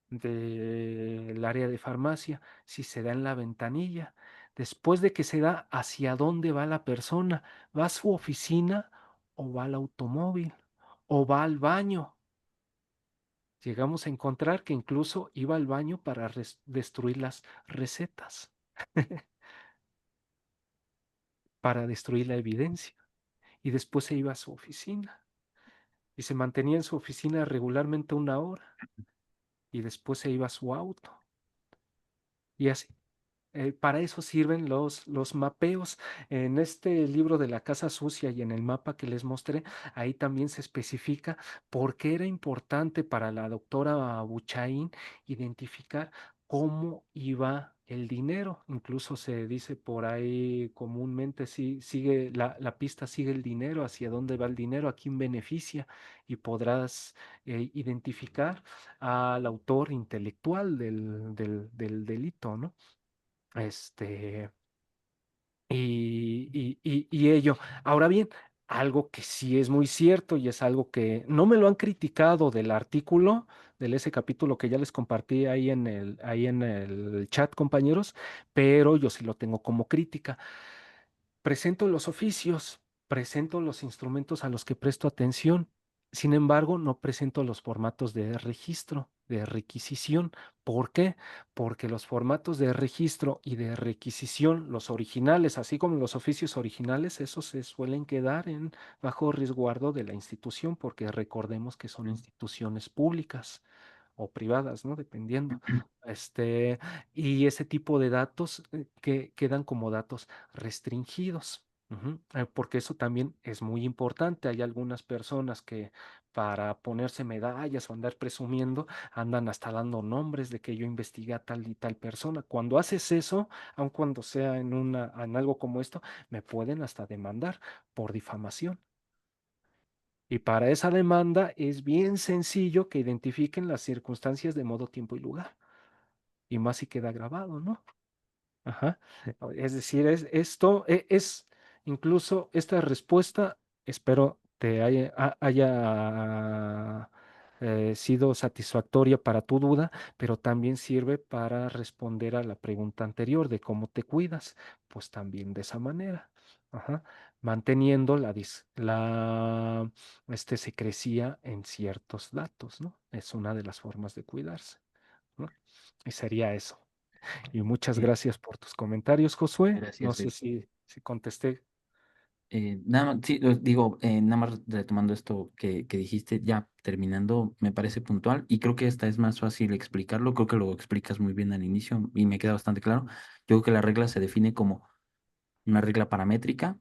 del área de farmacia, si se da en la ventanilla, después de que se da, hacia dónde va la persona, va a su oficina o va al automóvil o va al baño. Llegamos a encontrar que incluso iba al baño para destruir las recetas, para destruir la evidencia, y después se iba a su oficina y se mantenía en su oficina regularmente 1 hora y después se iba a su auto y así. Para eso sirven los mapeos. En este libro de la casa sucia y en el mapa que les mostré, ahí también se especifica por qué era importante para la doctora Buchaín identificar cómo iba el dinero. Incluso se dice por ahí comúnmente, si sigue la pista, sigue el dinero, hacia dónde va el dinero, a quién beneficia, y podrás identificar al autor intelectual del delito, ¿no? Este, y ello. Ahora bien, algo que sí es muy cierto y es algo que no me lo han criticado del artículo, ese capítulo que ya les compartí ahí en el chat, compañeros, pero yo sí lo tengo como crítica. Presento los oficios, presento los instrumentos a los que presto atención. Sin embargo, no presento los formatos de registro, de requisición. ¿Por qué? Porque los formatos de registro y de requisición, los originales, así como los oficios originales, esos se suelen quedar bajo resguardo de la institución, porque recordemos que son instituciones públicas o privadas, ¿no? Dependiendo. Este, y ese tipo de datos que quedan como datos restringidos. Porque eso también es muy importante. Hay algunas personas que para ponerse medallas o andar presumiendo, andan hasta dando nombres de que yo investigué a tal y tal persona. Cuando haces eso, aun cuando sea en algo como esto, me pueden hasta demandar por difamación. Y para esa demanda es bien sencillo que identifiquen las circunstancias de modo, tiempo y lugar. Y más si queda grabado, ¿no? Ajá. Es decir, es incluso esta respuesta, espero te haya sido satisfactoria para tu duda, pero también sirve para responder a la pregunta anterior de cómo te cuidas, pues también de esa manera. Ajá. Manteniendo secrecía en ciertos datos, ¿no? Es una de las formas de cuidarse, ¿no? Y sería eso. Y muchas eh, gracias por tus comentarios, Josué. No gracias, sé Eric. si contesté. Nada más, sí, digo, nada más retomando esto que dijiste, ya terminando, me parece puntual y creo que esta es más fácil explicarlo, creo que lo explicas muy bien al inicio y me queda bastante claro. Yo creo que la regla se define como una regla paramétrica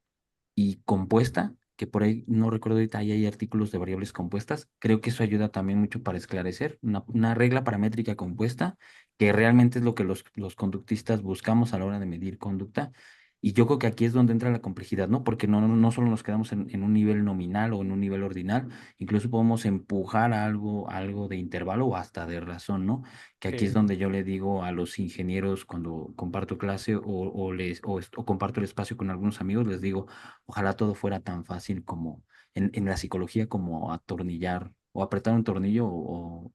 y compuesta, que por ahí no recuerdo ahorita, ahí hay artículos de variables compuestas. Creo que eso ayuda también mucho para esclarecer una regla paramétrica compuesta, que realmente es lo que los conductistas buscamos a la hora de medir conducta. Y yo creo que aquí es donde entra la complejidad, ¿no? Porque no solo nos quedamos en un nivel nominal o en un nivel ordinal, incluso podemos empujar algo de intervalo o hasta de razón, ¿no? Que aquí es Sí. donde yo le digo a los ingenieros cuando comparto clase o comparto el espacio con algunos amigos, les digo, ojalá todo fuera tan fácil como en la psicología como atornillar o apretar un tornillo o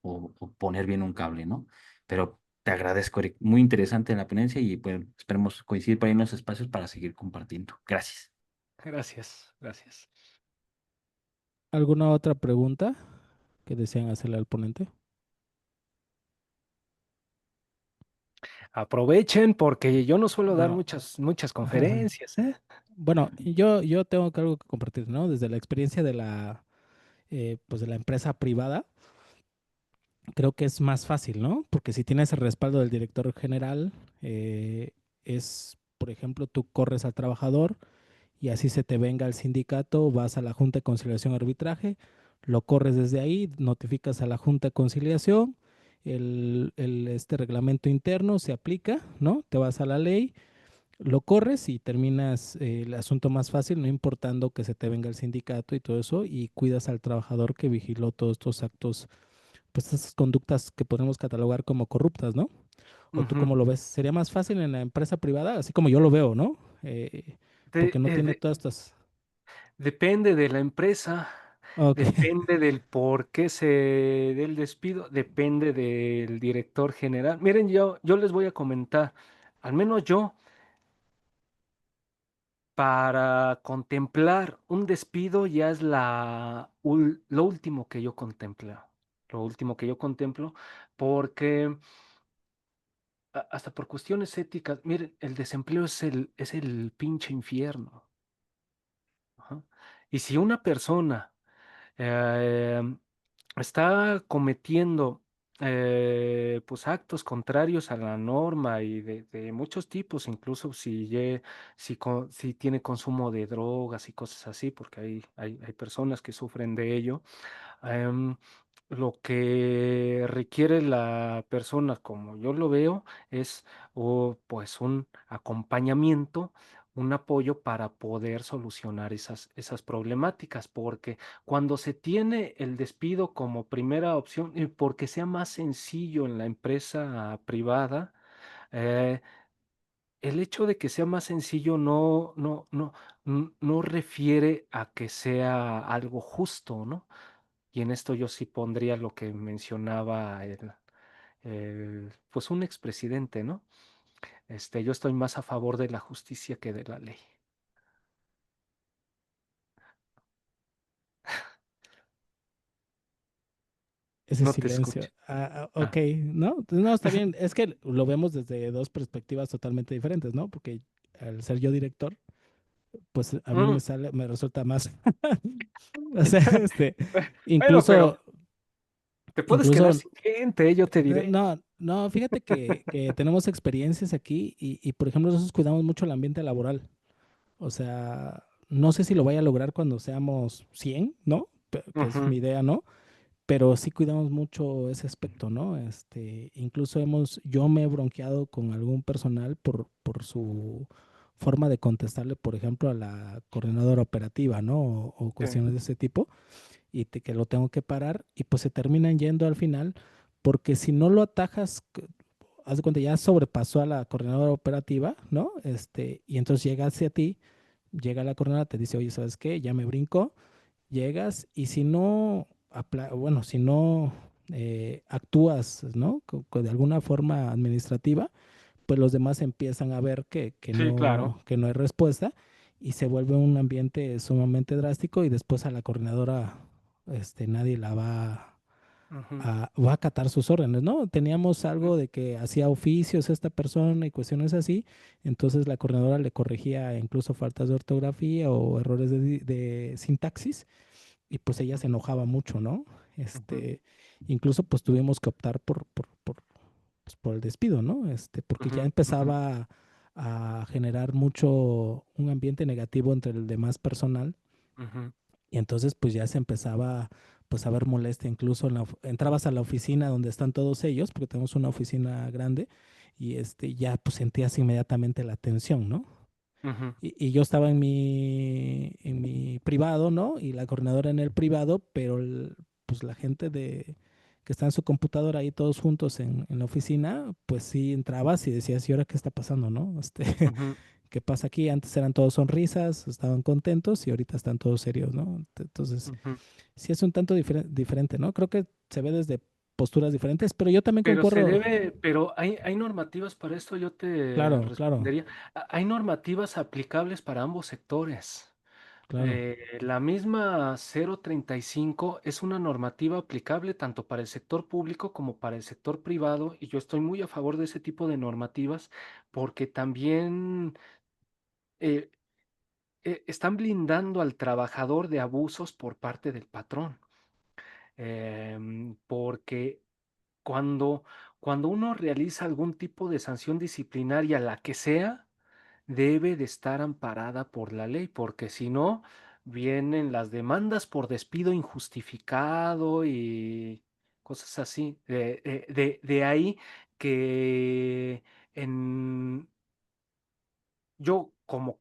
poner bien un cable, ¿no? Pero te agradezco, Eric. Muy interesante la ponencia y pues esperemos coincidir por ahí en los espacios para seguir compartiendo. Gracias. Gracias, gracias. ¿Alguna otra pregunta que desean hacerle al ponente? Aprovechen porque yo no suelo dar Bueno, muchas conferencias, ¿eh? bueno, yo tengo que algo que compartir, ¿no? Desde la experiencia de pues de la empresa privada, creo que es más fácil, ¿no? Porque si tienes el respaldo del director general, por ejemplo, tú corres al trabajador y así se te venga el sindicato, vas a la Junta de Conciliación y Arbitraje, lo corres desde ahí, notificas a la Junta de Conciliación, este reglamento interno se aplica, ¿no? Te vas a la ley, lo corres y terminas el asunto más fácil, no importando que se te venga el sindicato y todo eso, y cuidas al trabajador que vigiló todos estos actos, pues estas conductas que podemos catalogar como corruptas, ¿no? ¿O tú Ujú. cómo lo ves? ¿Sería más fácil en la empresa privada? Así como yo lo veo, ¿no? Porque De- no eh, tiene de- todas estas... Depende de la empresa, Ok. depende del por qué se dé el despido, depende del director general. Miren, yo les voy a comentar, al menos yo, para contemplar un despido ya es lo último que yo contemplo. Lo último que yo contemplo, porque hasta por cuestiones éticas, miren, el desempleo es el pinche infierno. Ajá. Y si una persona eh, está cometiendo pues actos contrarios a la norma y de muchos tipos, incluso si tiene consumo de drogas y cosas así, porque hay personas que sufren de ello. Em, lo que requiere la persona, como yo lo veo, es pues un acompañamiento, un apoyo para poder solucionar esas problemáticas, porque cuando se tiene el despido como primera opción, y porque sea más sencillo en la empresa privada, eh, el hecho de que sea más sencillo no refiere a que sea algo justo, ¿no? Y en esto yo sí pondría lo que mencionaba pues un expresidente, ¿no? Yo estoy más a favor de la justicia que de la ley. Ese No te silencio. escucho. Ok, Ah. ¿no? No, está bien. Es que lo vemos desde dos perspectivas totalmente diferentes, ¿no? Porque al ser yo director, pues a mí Mm. me resulta más, o sea, Bueno, pero incluso, te puedes quedar incluso, sin gente, yo te diré. no, fíjate que tenemos experiencias aquí y, por ejemplo, nosotros cuidamos mucho el ambiente laboral. O sea, no sé si lo vaya a lograr cuando seamos 100, ¿no? Que es Ujú. mi idea, ¿no? Pero sí cuidamos mucho ese aspecto, ¿no? Incluso yo me he bronqueado con algún personal por su forma de contestarle, por ejemplo, a la coordinadora operativa, ¿no? O Sí. cuestiones de ese tipo, y que lo tengo que parar, y pues se terminan yendo al final, porque si no lo atajas, haz de cuenta, ya sobrepasó a la coordinadora operativa, ¿no? Y entonces llega hacia ti, llega la coordinadora, te dice, oye, ¿sabes qué? Ya me brincó, llegas y si no, bueno, si no actúas, ¿no? De alguna forma administrativa, pues los demás empiezan a ver Sí, claro. que no hay respuesta y se vuelve un ambiente sumamente drástico y después a la coordinadora, nadie la Ujú, va a acatar sus órdenes, ¿no? Teníamos ujú, algo de que hacía oficios esta persona y cuestiones así, entonces la coordinadora le corregía incluso faltas de ortografía o errores de sintaxis y pues ella se enojaba mucho, ¿no? ujú, Incluso pues tuvimos que optar pues, por el despido, ¿no? Porque ya ujú, ujú. empezaba a generar mucho, un ambiente negativo entre el demás personal. Ujú, Y entonces pues ya se empezaba pues a ver molestia, incluso entrabas a la oficina donde están todos ellos, porque tenemos una oficina grande, y ya pues sentías inmediatamente la tensión, ¿no? ujú, Y yo estaba en mi privado, ¿no? Y la coordinadora en el privado, pero pues la gente que está en su computadora ahí todos juntos en la oficina, pues sí entrabas y decías, ¿y ahora qué está pasando, no? ujú, ¿Qué pasa aquí? Antes eran todos sonrisas, estaban contentos y ahorita están todos serios, ¿no? Entonces, ujú. sí es un tanto diferente, ¿no? Creo que se ve desde posturas diferentes, pero yo también Pero se concuerdo, debe, pero hay normativas para esto, yo te claro, claro, respondería. Hay normativas aplicables para ambos sectores. claro. La misma 035 es una normativa aplicable tanto para el sector público como para el sector privado, y yo estoy muy a favor de ese tipo de normativas porque también eh, están blindando al trabajador de abusos por parte del patrón. Porque cuando, cuando uno realiza algún tipo de sanción disciplinaria, la que sea, debe de estar amparada por la ley, porque si no, vienen las demandas por despido injustificado y cosas así. De ahí que en, yo como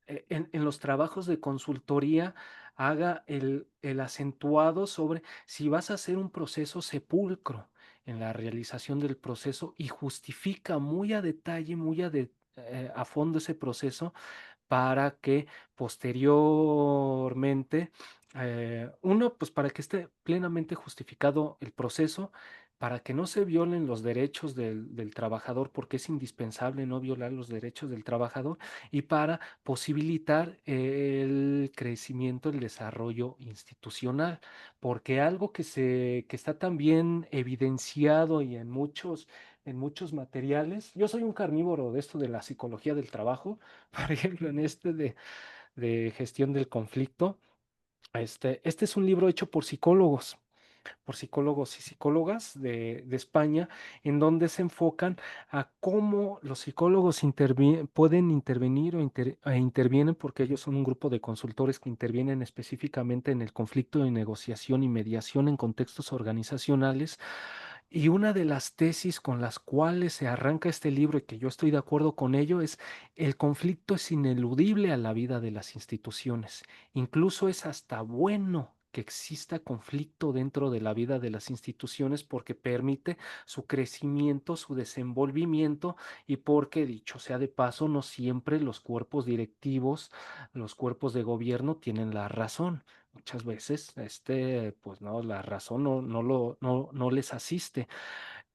en los trabajos de consultoría haga el acentuado sobre si vas a hacer un proceso sepulcro en la realización del proceso y justifica muy a detalle, a fondo ese proceso para que posteriormente, uno, pues para que esté plenamente justificado el proceso, para que no se violen los derechos del trabajador, porque es indispensable no violar los derechos del trabajador, y para posibilitar el crecimiento, el desarrollo institucional, porque algo que está también evidenciado y en muchos materiales, yo soy un carnívoro de esto de la psicología del trabajo. Por ejemplo, en de gestión del conflicto, este es un libro hecho por psicólogos y psicólogas de España, en donde se enfocan a cómo los psicólogos pueden intervenir e intervienen, porque ellos son un grupo de consultores que intervienen específicamente en el conflicto de negociación y mediación en contextos organizacionales. Y una de las tesis con las cuales se arranca este libro, y que yo estoy de acuerdo con ello, es el conflicto es ineludible a la vida de las instituciones. Incluso es hasta bueno que exista conflicto dentro de la vida de las instituciones porque permite su crecimiento, su desenvolvimiento, y porque, dicho sea de paso, no siempre los cuerpos directivos, los cuerpos de gobierno tienen la razón. Muchas veces, pues no, la razón no les asiste.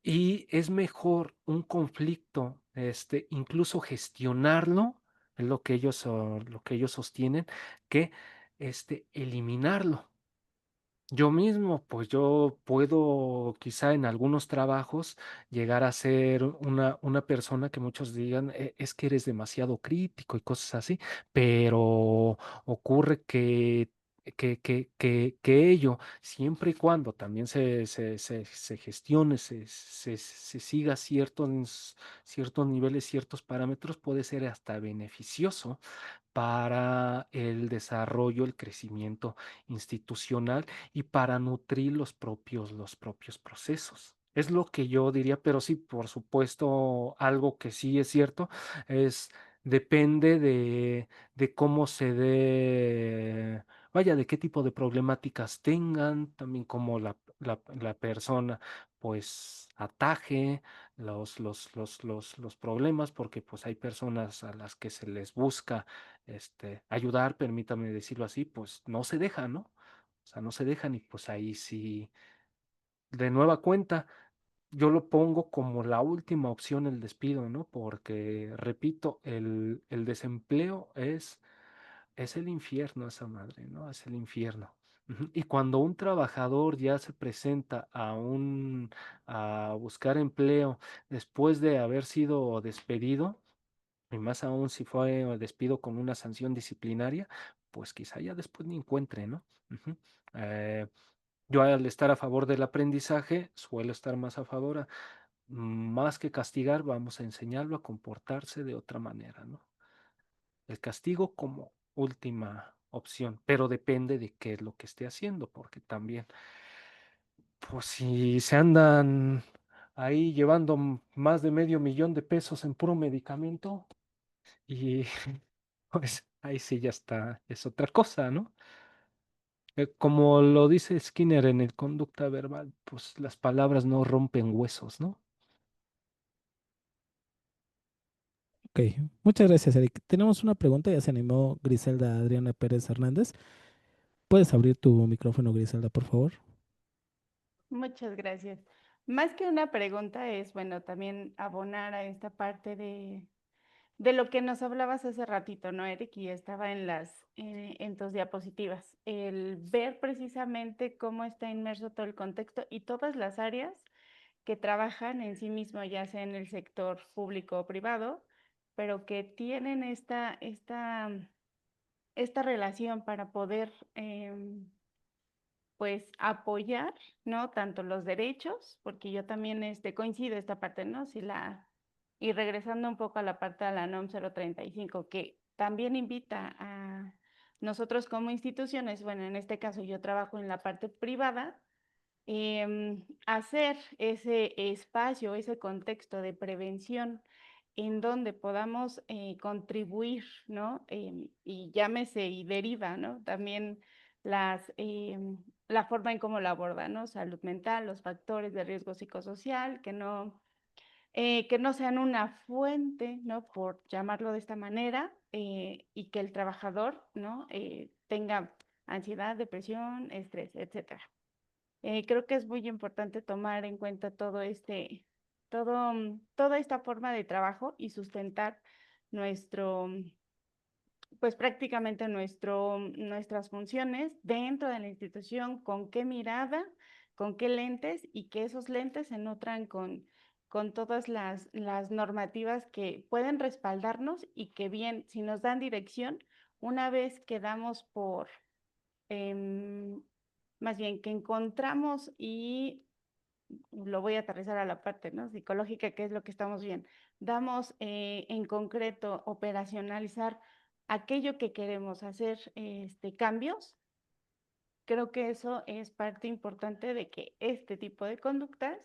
Y es mejor un conflicto, incluso gestionarlo, es lo que ellos sostienen, que eliminarlo. Yo mismo, pues yo puedo quizá en algunos trabajos llegar a ser una persona que muchos digan, Es que eres demasiado crítico y cosas así", pero ocurre que ello, siempre y cuando también se gestione, se siga ciertos niveles, ciertos parámetros, puede ser hasta beneficioso para el desarrollo, el crecimiento institucional y para nutrir los propios procesos. Es lo que yo diría, pero sí, por supuesto, algo que sí es cierto es depende de cómo se dé, vaya, de qué tipo de problemáticas tengan, también cómo la persona pues ataje los problemas, porque pues hay personas a las que se les busca ayudar, permítame decirlo así, pues no se dejan, ¿no? O sea, no se dejan, y pues ahí sí, de nueva cuenta, yo lo pongo como la última opción el despido, ¿no? Porque, repito, el desempleo es el infierno, esa madre, ¿no? Es el infierno. Ujú. Y cuando un trabajador ya se presenta a buscar empleo después de haber sido despedido, y más aún si fue despido con una sanción disciplinaria, pues quizá ya después ni encuentre, ¿no? Ujú. Eh, yo, al estar a favor del aprendizaje, suelo estar más a favor. más que castigar, vamos a enseñarlo a comportarse de otra manera, ¿no? El castigo como última opción, pero depende de qué es lo que esté haciendo, porque también, pues si se andan ahí llevando más de medio millón de pesos en puro medicamento, y pues ahí sí ya está, es otra cosa, ¿no? Como lo dice Skinner en el conducta verbal, pues las palabras no rompen huesos, ¿no? Ok, muchas gracias, Eric. Tenemos una pregunta, ya se animó Griselda Adriana Pérez Hernández. ¿Puedes abrir tu micrófono, Griselda, por favor? Muchas gracias. Más que una pregunta es, bueno, también abonar a esta parte de lo que nos hablabas hace ratito, ¿no, Eric? Y estaba en tus diapositivas. El ver precisamente cómo está inmerso todo el contexto y todas las áreas que trabajan en sí mismo, ya sea en el sector público o privado, pero que tienen esta relación para poder pues apoyar, ¿no? Tanto los derechos, porque yo también coincido esta parte, ¿no? Y regresando un poco a la parte de la NOM 035, que también invita a nosotros como instituciones, bueno, en este caso yo trabajo en la parte privada, hacer ese espacio, ese contexto de prevención en donde podamos contribuir, ¿no? Y llámese y deriva, ¿no? También la forma en cómo lo aborda, ¿no? Salud mental, los factores de riesgo psicosocial, que no sean una fuente, ¿no? Por llamarlo de esta manera, y que el trabajador, ¿no? Tenga ansiedad, depresión, estrés, etcétera. Creo que es muy importante tomar en cuenta toda esta forma de trabajo y sustentar nuestro, pues prácticamente nuestras funciones dentro de la institución, con qué mirada, con qué lentes y que esos lentes se nutran con todas las normativas que pueden respaldarnos y que bien, si nos dan dirección, una vez que damos em, más bien que encontramos y lo voy a aterrizar a la parte, ¿no? Psicológica, que es lo que estamos viendo. Damos en concreto operacionalizar aquello que queremos hacer, cambios. Creo que eso es parte importante de que este tipo de conductas,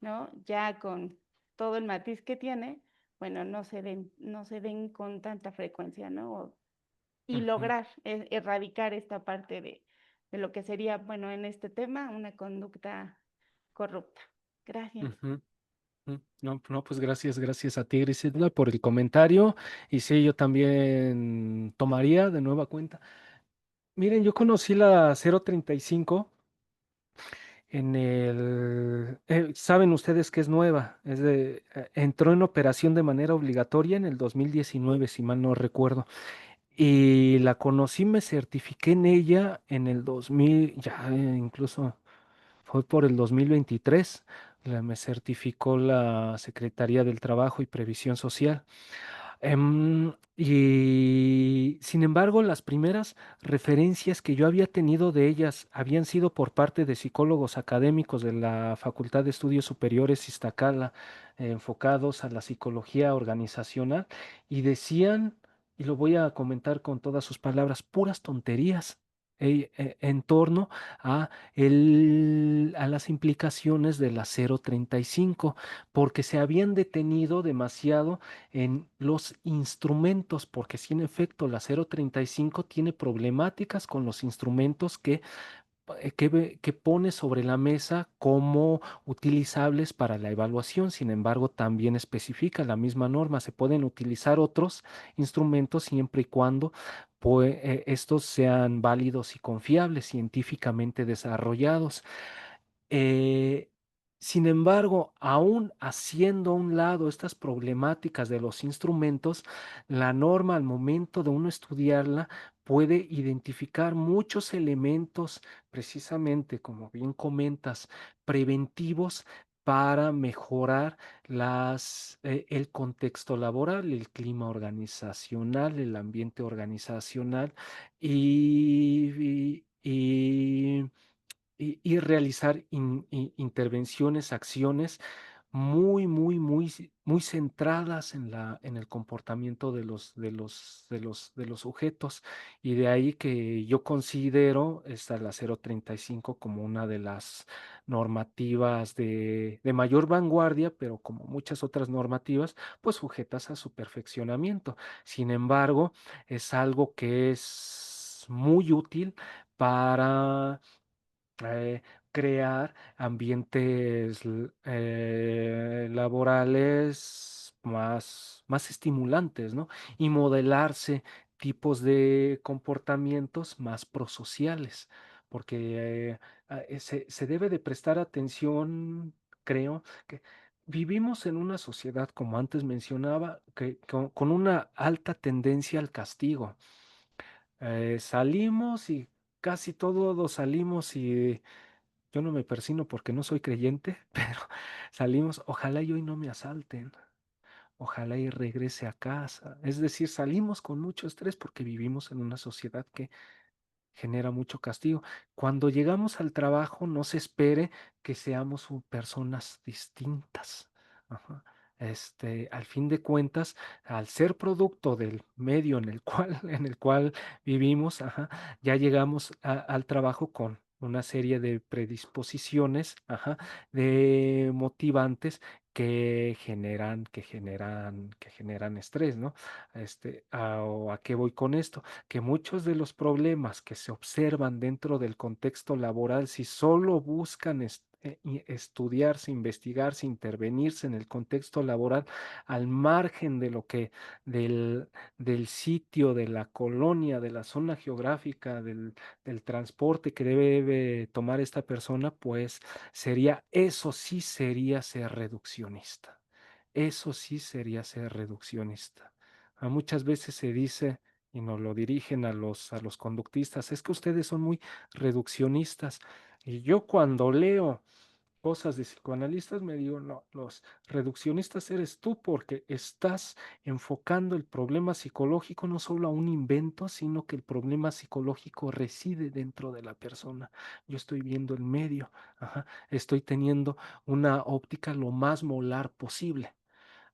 ¿no? Ya con todo el matiz que tiene, bueno, no se den con tanta frecuencia, ¿no? Y Ujú, lograr erradicar esta parte de lo que sería, bueno, en este tema, una conducta corrupta. Gracias. ujú, ujú. No, no, pues gracias a ti, Griselda, por el comentario. Y sí, yo también tomaría de nueva cuenta. Miren, yo conocí la 035 saben ustedes que es nueva, entró en operación de manera obligatoria en el 2019, si mal no recuerdo. Y la conocí, me certifiqué en ella en el 2000, ya incluso fue por el 2023, me certificó la Secretaría del Trabajo y Previsión Social. Y sin embargo, las primeras referencias que yo había tenido de ellas habían sido por parte de psicólogos académicos de la Facultad de Estudios Superiores Iztacala, enfocados a la psicología organizacional, y decían, y lo voy a comentar con todas sus palabras, puras tonterías. En torno a las implicaciones de la 035, porque se habían detenido demasiado en los instrumentos, porque sí, en efecto, la 035 tiene problemáticas con los instrumentos que pone sobre la mesa como utilizables para la evaluación. Sin embargo, también especifica la misma norma, se pueden utilizar otros instrumentos siempre y cuando estos sean válidos y confiables, científicamente desarrollados. Eh, Sin embargo, aún haciendo a un lado estas problemáticas de los instrumentos, la norma al momento de uno estudiarla puede identificar muchos elementos, precisamente como bien comentas, preventivos para mejorar el contexto laboral, el clima organizacional, el ambiente organizacional y realizar intervenciones, acciones muy centradas en en el comportamiento de los sujetos. Y de ahí que yo considero esta la 035 como una de las normativas de mayor vanguardia, pero como muchas otras normativas, pues sujetas a su perfeccionamiento. Sin embargo, es algo que es muy útil para eh, crear ambientes laborales más estimulantes, ¿no? Y modelarse tipos de comportamientos más prosociales, porque se debe de prestar atención, creo, que vivimos en una sociedad, como antes mencionaba, que con una alta tendencia al castigo. Salimos y casi todos salimos y yo no me persino porque no soy creyente, pero salimos, ojalá y hoy no me asalten, ojalá y regrese a casa. Es decir, salimos con mucho estrés porque vivimos en una sociedad que genera mucho castigo. Cuando llegamos al trabajo, no se espere que seamos personas distintas. Ajá. Al fin de cuentas, al ser producto del medio en el cual, en el cual vivimos, ajá, ya llegamos al trabajo con una serie de predisposiciones, ajá, de motivantes que generan estrés, ¿no? ¿O a qué voy con esto? Que muchos de los problemas que se observan dentro del contexto laboral, si solo buscan estudiarse, investigarse, intervenirse en el contexto laboral, al margen de lo que del, del sitio, de la colonia, de la zona geográfica, del transporte que debe tomar esta persona, pues eso sí sería ser reduccionista. Eso sí sería ser reduccionista. Muchas veces se dice y nos lo dirigen a a los conductistas, es que ustedes son muy reduccionistas. Y yo cuando leo cosas de psicoanalistas me digo, no, los reduccionistas eres tú porque estás enfocando el problema psicológico no solo a un invento, sino que el problema psicológico reside dentro de la persona. Yo estoy viendo el medio, ajá, estoy teniendo una óptica lo más molar posible.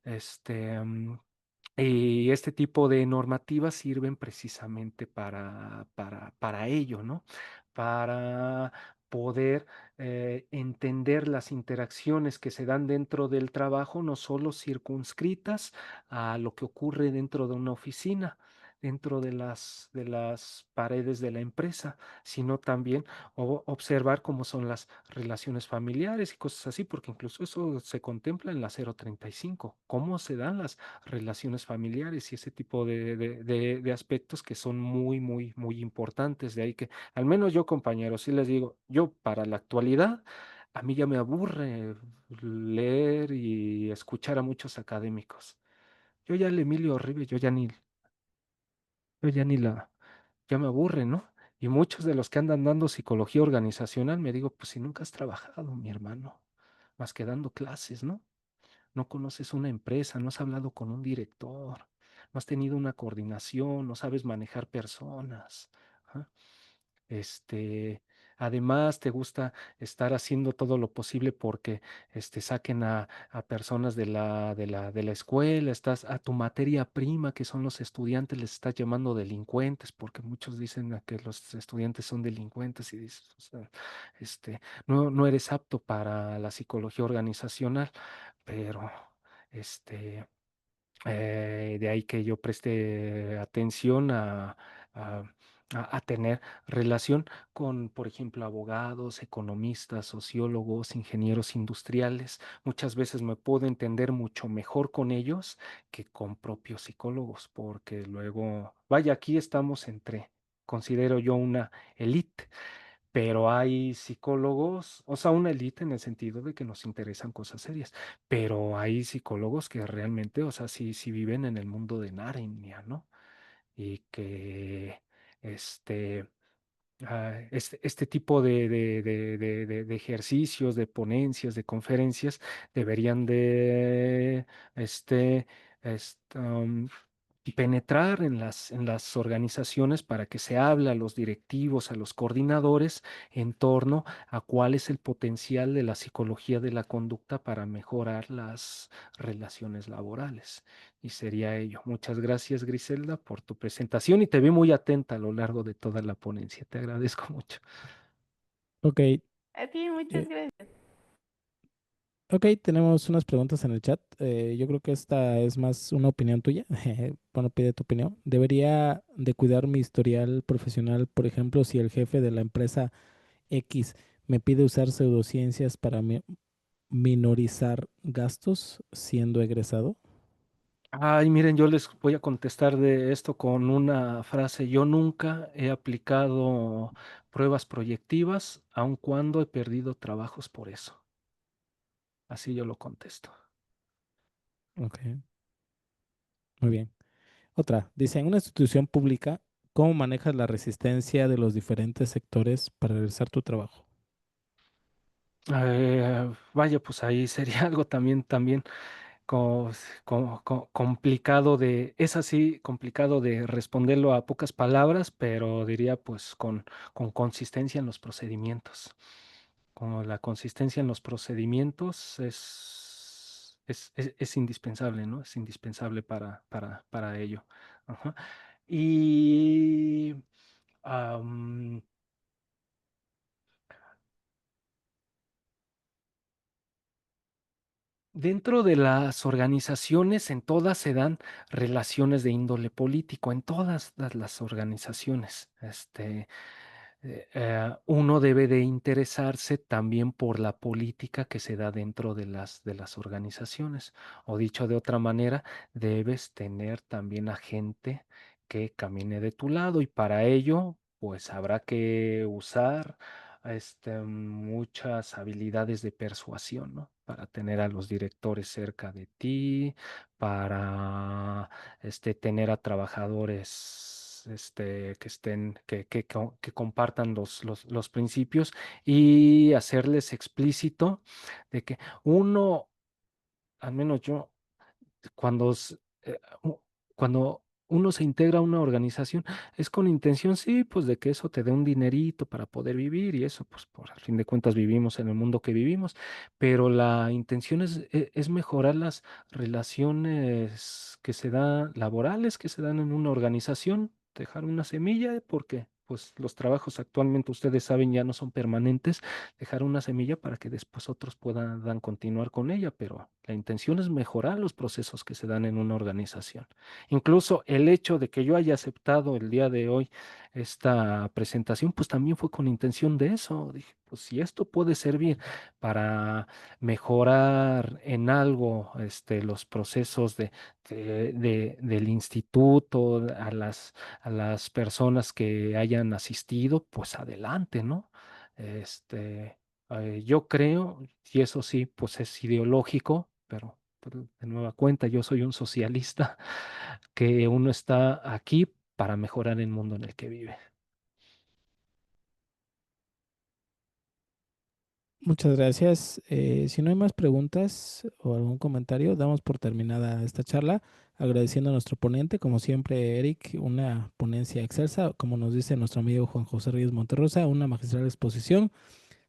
Este, mm, y este tipo de normativas sirven precisamente para ello, ¿no? Para poder entender las interacciones que se dan dentro del trabajo, no solo circunscritas a lo que ocurre dentro de una oficina, dentro de de las paredes de la empresa, sino también observar cómo son las relaciones familiares y cosas así, porque incluso eso se contempla en la 035, cómo se dan las relaciones familiares y ese tipo de aspectos que son muy importantes. De ahí que, al menos yo, compañeros, sí les digo, yo para la actualidad, a mí ya me aburre leer y escuchar a muchos académicos. Yo ya el Emilio Ribe, yo ya ni la, ya me aburre, ¿no? Y muchos de los que andan dando psicología organizacional, me digo, pues si nunca has trabajado, mi hermano, más que dando clases, ¿no? No conoces una empresa, no has hablado con un director, no has tenido una coordinación, no sabes manejar personas. Ajá. Este, además, te gusta estar haciendo todo lo posible porque saquen a personas de de la escuela, estás a tu materia prima, que son los estudiantes, les estás llamando delincuentes, porque muchos dicen que los estudiantes son delincuentes y dices, o sea, no eres apto para la psicología organizacional, pero este de ahí que yo preste atención a- a tener relación con, por ejemplo, abogados, economistas, sociólogos, ingenieros industriales. Muchas veces me puedo entender mucho mejor con ellos que con propios psicólogos, porque luego, vaya, aquí estamos considero yo una élite, pero hay psicólogos, o sea, una élite en el sentido de que nos interesan cosas serias, pero hay psicólogos que realmente, o sea, sí viven en el mundo de Narnia, ¿no? Y que este, este tipo de ejercicios, de ponencias, de conferencias deberían de, este, est- um, penetrar en las organizaciones para que se hable a los directivos, a los coordinadores en torno a cuál es el potencial de la psicología de la conducta para mejorar las relaciones laborales. Y sería ello. Muchas gracias, Griselda, por tu presentación y te vi muy atenta a lo largo de toda la ponencia. Te agradezco mucho. Ok, A ti, muchas eh, gracias. ok, tenemos unas preguntas en el chat. Yo creo que esta es más una opinión tuya. Bueno, pide tu opinión. ¿Debería de cuidar mi historial profesional, por ejemplo, si el jefe de la empresa X me pide usar pseudociencias para minorizar gastos siendo egresado? Ay, miren, yo les voy a contestar de esto con una frase. Yo nunca he aplicado pruebas proyectivas, aun cuando he perdido trabajos por eso. Así yo lo contesto. Ok, muy bien. Otra, dice, en una institución pública, ¿cómo manejas la resistencia de los diferentes sectores para realizar tu trabajo? Vaya, pues ahí sería algo también complicado es así, complicado de responderlo a pocas palabras, pero diría pues con consistencia en los procedimientos. Como la consistencia en los procedimientos es indispensable, ¿no? Es indispensable para ello. Ajá. Y am, dentro de las organizaciones, en todas se dan relaciones de índole político, en todas las organizaciones. Uno debe de interesarse también por la política que se da dentro de las organizaciones. O dicho de otra manera, debes tener también a gente que camine de tu lado y para ello, pues habrá que usar muchas habilidades de persuasión, ¿no? Para tener a los directores cerca de ti, para tener a trabajadores que compartan los principios y hacerles explícito de que uno, al menos yo, cuando, cuando uno se integra a una organización, es con intención, sí, pues de que eso te dé un dinerito para poder vivir y eso, pues por al fin de cuentas vivimos en el mundo que vivimos, pero la intención es mejorar las relaciones que se dan, laborales que se dan en una organización, dejar una semilla, porque pues los trabajos actualmente ustedes saben ya no son permanentes, dejar una semilla para que después otros puedan continuar con ella, pero la intención es mejorar los procesos que se dan en una organización. Incluso el hecho de que yo haya aceptado el día de hoy esta presentación, pues también fue con intención de eso. Dije, pues si esto puede servir para mejorar en algo los procesos del instituto, a las personas que hayan asistido, pues adelante, ¿no? Yo creo, y eso sí, pues es ideológico, pero de nueva cuenta, yo soy un socialista, que uno está aquí para mejorar el mundo en el que vive. Muchas gracias. Si no hay más preguntas o algún comentario, damos por terminada esta charla, agradeciendo a nuestro ponente, como siempre, Eric, una ponencia excelsa, como nos dice nuestro amigo Juan José Reyes Monterrosa, una magistral exposición.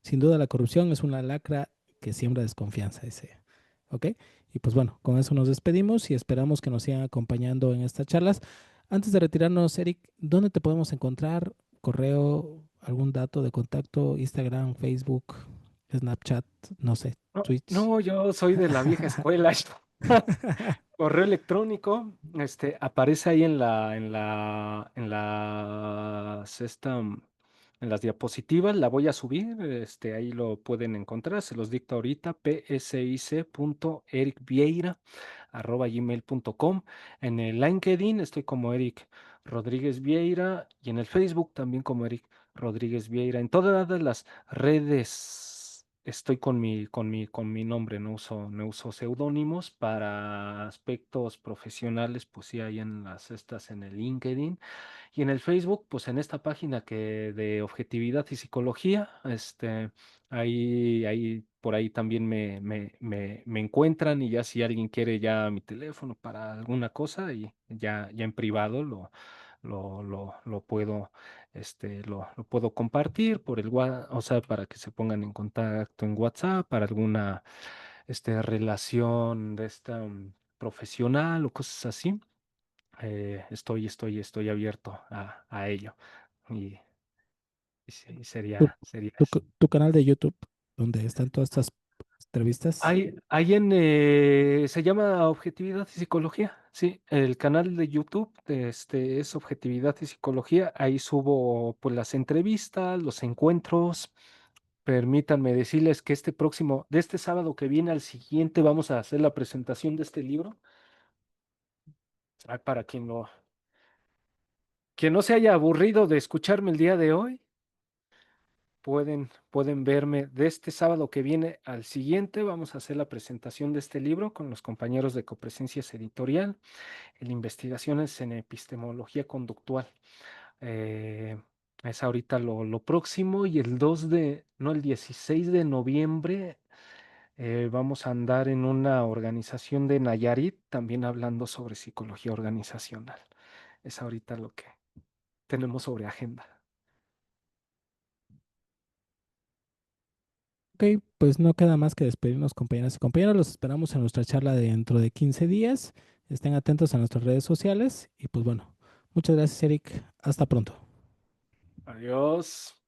Sin duda la corrupción es una lacra que siembra desconfianza, dice. ¿Ok? Y pues bueno, con eso nos despedimos y esperamos que nos sigan acompañando en estas charlas. Antes de retirarnos, Eric, ¿dónde te podemos encontrar? Correo, algún dato de contacto, Instagram, Facebook, Snapchat, no sé, No, Twitch. no, yo soy de la vieja escuela. Correo electrónico, aparece ahí en las diapositivas, la voy a subir, ahí lo pueden encontrar, se los dicto ahorita, psic.ericvieira@gmail.com. En el LinkedIn estoy como Eric Rodríguez Vieira y en el Facebook también como Eric Rodríguez Vieira. En todas las redes estoy con mi nombre, no uso seudónimos. Para aspectos profesionales, pues sí hay en las estas en el LinkedIn y en el Facebook, pues en esta página que de objetividad y psicología, ahí por ahí también me encuentran y ya si alguien quiere ya mi teléfono para alguna cosa y ya en privado lo puedo, lo puedo compartir por el WhatsApp, o sea, para que se pongan en contacto en WhatsApp para alguna, relación de esta profesional o cosas así. Estoy abierto a ello y, y sí, Tu, sería tu, eso. tu canal de YouTube, donde están todas estas entrevistas. Se llama Objetividad y Psicología, sí, el canal de YouTube es Objetividad y Psicología, ahí subo pues las entrevistas, los encuentros. Permítanme decirles que de este sábado que viene al siguiente, vamos a hacer la presentación de este libro. Para quien no se haya aburrido de escucharme el día de hoy, pueden verme de este sábado que viene al siguiente. Vamos a hacer la presentación de este libro con los compañeros de Copresencias Editorial, el Investigaciones en Epistemología Conductual. Eh, es ahorita lo próximo y el 16 de noviembre vamos a andar en una organización de Nayarit también hablando sobre psicología organizacional. Es ahorita lo que tenemos sobre agenda. Ok, pues no queda más que despedirnos, compañeras y compañeros. Los esperamos en nuestra charla de dentro de 15 días. Estén atentos a nuestras redes sociales y pues bueno, muchas gracias, Eric. Hasta pronto. Adiós.